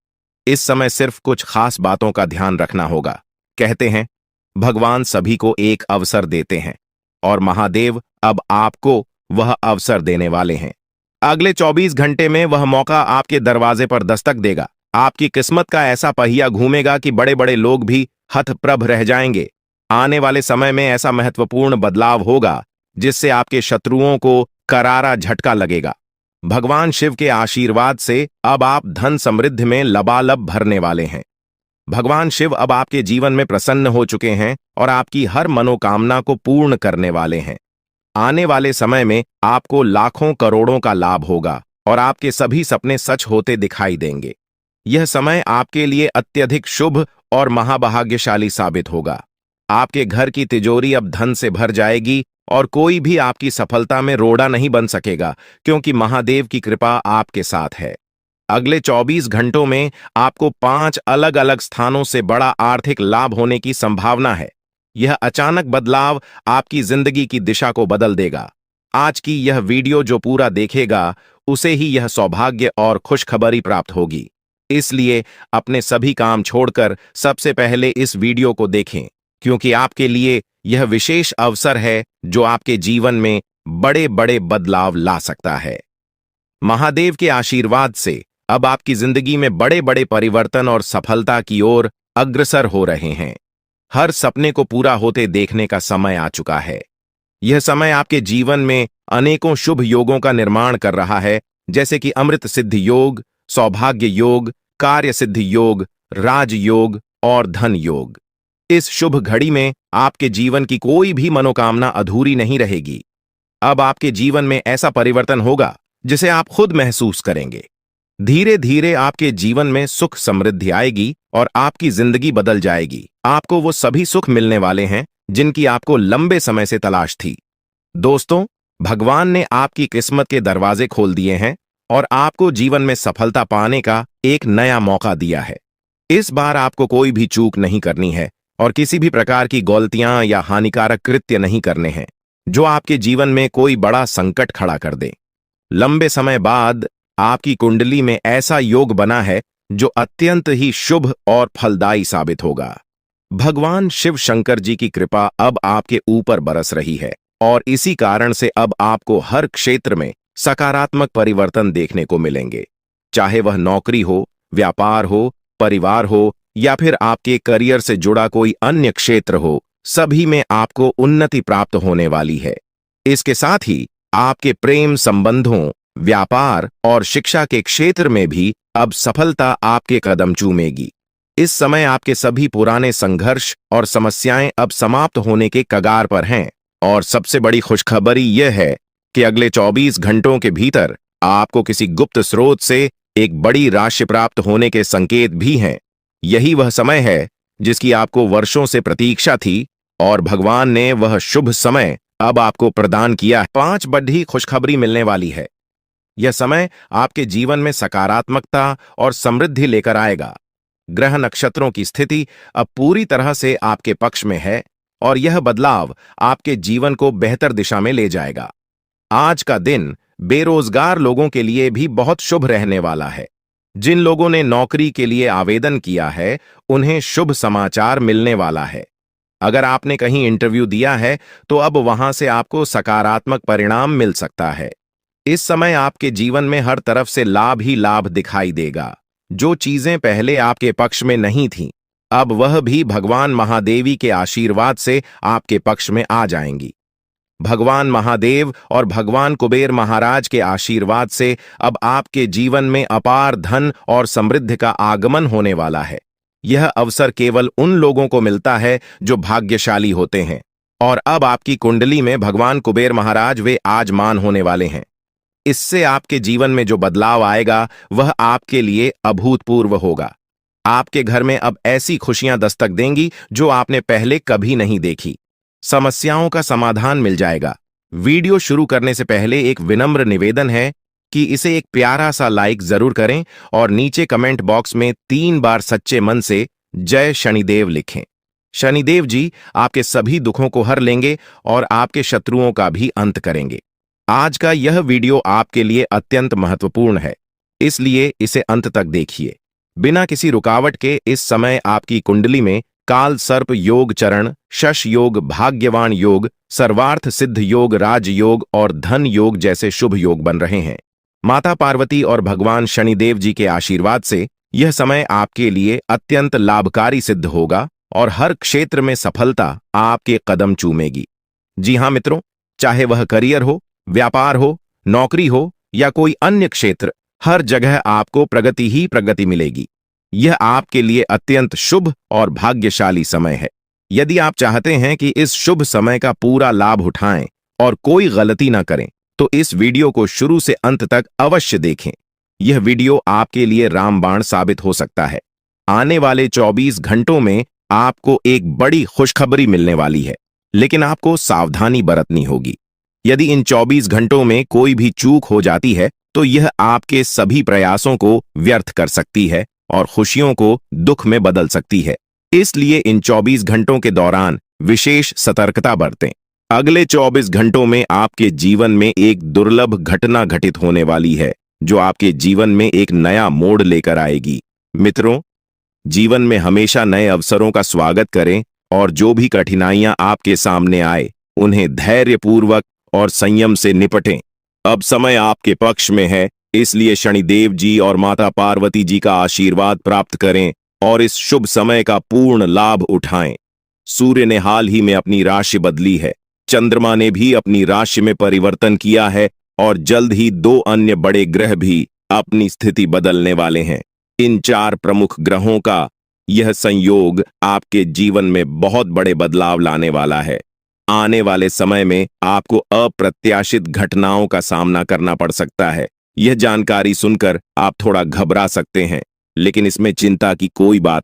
इस समय सिर्फ कुछ खास बातों का ध्यान रखना होगा। कहते हैं, भगवान सभी को एक अवसर देते हैं और महादेव अब आपको वह अवसर देने वाले हैं। अगले 24 घंटे में वह मौका आपके दरवाजे पर दस्तक देगा। आपकी किस्मत का ऐसा पहिया घूमेगा कि बड़े बड़े लोग भी हतप्रभ रह जाएंगे। आने वाले समय में ऐसा महत्वपूर्ण बदलाव होगा जिससे आपके शत्रुओं को करारा झटका लगेगा। भगवान शिव के आशीर्वाद से अब आप धन समृद्धि में लबालब भरने वाले हैं। भगवान शिव अब आपके जीवन में प्रसन्न हो चुके हैं और आपकी हर मनोकामना को पूर्ण करने वाले हैं। आने वाले समय में आपको लाखों करोड़ों का लाभ होगा और आपके सभी सपने सच होते दिखाई देंगे। यह समय आपके लिए अत्यधिक शुभ और महाभाग्यशाली साबित होगा। आपके घर की तिजोरी अब धन से भर जाएगी और कोई भी आपकी सफलता में रोड़ा नहीं बन सकेगा, क्योंकि महादेव की कृपा आपके साथ है। अगले 24 घंटों में आपको 5 अलग अलग स्थानों से बड़ा आर्थिक लाभ होने की संभावना है। यह अचानक बदलाव आपकी जिंदगी की दिशा को बदल देगा। आज की यह वीडियो जो पूरा देखेगा, उसे ही यह सौभाग्य और खुशखबरी प्राप्त होगी। इसलिए अपने सभी काम छोड़कर सबसे पहले इस वीडियो को देखें, क्योंकि आपके लिए यह विशेष अवसर है जो आपके जीवन में बड़े बड़े बदलाव ला सकता है। महादेव के आशीर्वाद से अब आपकी जिंदगी में बड़े बड़े परिवर्तन और सफलता की ओर अग्रसर हो रहे हैं। हर सपने को पूरा होते देखने का समय आ चुका है। यह समय आपके जीवन में अनेकों शुभ योगों का निर्माण कर रहा है, जैसे कि अमृत सिद्धि योग, सौभाग्य योग, कार्य सिद्धि योग, राजयोग और धन योग। इस शुभ घड़ी में आपके जीवन की कोई भी मनोकामना अधूरी नहीं रहेगी। अब आपके जीवन में ऐसा परिवर्तन होगा जिसे आप खुद महसूस करेंगे। धीरे धीरे आपके जीवन में सुख समृद्धि आएगी और आपकी जिंदगी बदल जाएगी। आपको वो सभी सुख मिलने वाले हैं जिनकी आपको लंबे समय से तलाश थी। दोस्तों, भगवान ने आपकी किस्मत के दरवाजे खोल दिए हैं और आपको जीवन में सफलता पाने का एक नया मौका दिया है। इस बार आपको कोई भी चूक नहीं करनी है और किसी भी प्रकार की गलतियां या हानिकारक कृत्य नहीं करने हैं जो आपके जीवन में कोई बड़ा संकट खड़ा कर दे। लंबे समय बाद आपकी कुंडली में ऐसा योग बना है जो अत्यंत ही शुभ और फलदायी साबित होगा। भगवान शिव शंकर जी की कृपा अब आपके ऊपर बरस रही है और इसी कारण से अब आपको हर क्षेत्र में सकारात्मक परिवर्तन देखने को मिलेंगे। चाहे वह नौकरी हो, व्यापार हो, परिवार हो या फिर आपके करियर से जुड़ा कोई अन्य क्षेत्र हो, सभी में आपको उन्नति प्राप्त होने वाली है। इसके साथ ही आपके प्रेम संबंधों, व्यापार और शिक्षा के क्षेत्र में भी अब सफलता आपके कदम चूमेगी। इस समय आपके सभी पुराने संघर्ष और समस्याएं अब समाप्त होने के कगार पर हैं और सबसे बड़ी खुशखबरी यह है कि अगले 24 घंटों के भीतर आपको किसी गुप्त स्रोत से एक बड़ी राशि प्राप्त होने के संकेत भी हैं। यही वह समय है जिसकी आपको वर्षों से प्रतीक्षा थी और भगवान ने वह शुभ समय अब आपको प्रदान किया है। 5 बड़ी खुशखबरी मिलने वाली है। यह समय आपके जीवन में सकारात्मकता और समृद्धि लेकर आएगा। ग्रह नक्षत्रों की स्थिति अब पूरी तरह से आपके पक्ष में है और यह बदलाव आपके जीवन को बेहतर दिशा में ले जाएगा। आज का दिन बेरोजगार लोगों के लिए भी बहुत शुभ रहने वाला है। जिन लोगों ने नौकरी के लिए आवेदन किया है, उन्हें शुभ समाचार मिलने वाला है। अगर आपने कहीं इंटरव्यू दिया है, तो अब वहां से आपको सकारात्मक परिणाम मिल सकता है। इस समय आपके जीवन में हर तरफ से लाभ ही लाभ दिखाई देगा। जो चीजें पहले आपके पक्ष में नहीं थीं, अब वह भी भगवान महादेवी के आशीर्वाद से आपके पक्ष में आ जाएंगी। भगवान महादेव और भगवान कुबेर महाराज के आशीर्वाद से अब आपके जीवन में अपार धन और समृद्धि का आगमन होने वाला है। यह अवसर केवल उन लोगों को मिलता है जो भाग्यशाली होते हैं और अब आपकी कुंडली में भगवान कुबेर महाराज वे आजमान होने वाले हैं। इससे आपके जीवन में जो बदलाव आएगा वह आपके लिए अभूतपूर्व होगा। आपके घर में अब ऐसी खुशियां दस्तक देंगी जो आपने पहले कभी नहीं देखी। समस्याओं का समाधान मिल जाएगा। वीडियो शुरू करने से पहले एक विनम्र निवेदन है कि इसे एक प्यारा सा लाइक जरूर करें और नीचे कमेंट बॉक्स में 3 बार सच्चे मन से जय शनिदेव लिखें। शनिदेव जी आपके सभी दुखों को हर लेंगे और आपके शत्रुओं का भी अंत करेंगे। आज का यह वीडियो आपके लिए अत्यंत महत्वपूर्ण है, इसलिए इसे अंत तक देखिए। बिना किसी रुकावट के इस समय आपकी कुंडली में काल सर्प योग चरण, शश योग, भाग्यवान योग, सर्वार्थ सिद्ध योग, राज योग और धन योग जैसे शुभ योग बन रहे हैं। माता पार्वती और भगवान शनिदेव जी के आशीर्वाद से यह समय आपके लिए अत्यंत लाभकारी सिद्ध होगा और हर क्षेत्र में सफलता आपके कदम चूमेगी। जी हाँ मित्रों, चाहे वह करियर हो, व्यापार हो, नौकरी हो या कोई अन्य क्षेत्र, हर जगह आपको प्रगति ही प्रगति मिलेगी। यह आपके लिए अत्यंत शुभ और भाग्यशाली समय है। यदि आप चाहते हैं कि इस शुभ समय का पूरा लाभ उठाएं और कोई गलती ना करें, तो इस वीडियो को शुरू से अंत तक अवश्य देखें। यह वीडियो आपके लिए रामबाण साबित हो सकता है। आने वाले 24 घंटों में आपको एक बड़ी खुशखबरी मिलने वाली है, लेकिन आपको सावधानी बरतनी होगी। यदि इन 24 घंटों में कोई भी चूक हो जाती है, तो यह आपके सभी प्रयासों को व्यर्थ कर सकती है और खुशियों को दुख में बदल सकती है। इसलिए इन 24 घंटों के दौरान विशेष सतर्कता बरतें। अगले 24 घंटों में आपके जीवन में एक दुर्लभ घटना घटित होने वाली है, जो आपके जीवन में एक नया मोड़ लेकर आएगी। मित्रों, जीवन में हमेशा नए अवसरों का स्वागत करें और जो भी कठिनाइयां आपके सामने आए, उन्हें धैर्यपूर्वक और संयम से निपटें। अब समय आपके पक्ष में है, इसलिए शनिदेव जी और माता पार्वती जी का आशीर्वाद प्राप्त करें और इस शुभ समय का पूर्ण लाभ उठाएं। सूर्य ने हाल ही में अपनी राशि बदली है, चंद्रमा ने भी अपनी राशि में परिवर्तन किया है और जल्द ही 2 अन्य बड़े ग्रह भी अपनी स्थिति बदलने वाले हैं। इन 4 प्रमुख ग्रहों का यह संयोग आपके जीवन में बहुत बड़े बदलाव लाने वाला है। आने वाले समय में आपको अप्रत्याशित घटनाओं का सामना करना पड़ सकता है। यह जानकारी सुनकर आप थोड़ा घबरा सकते हैं, लेकिन इसमें चिंता की कोई बात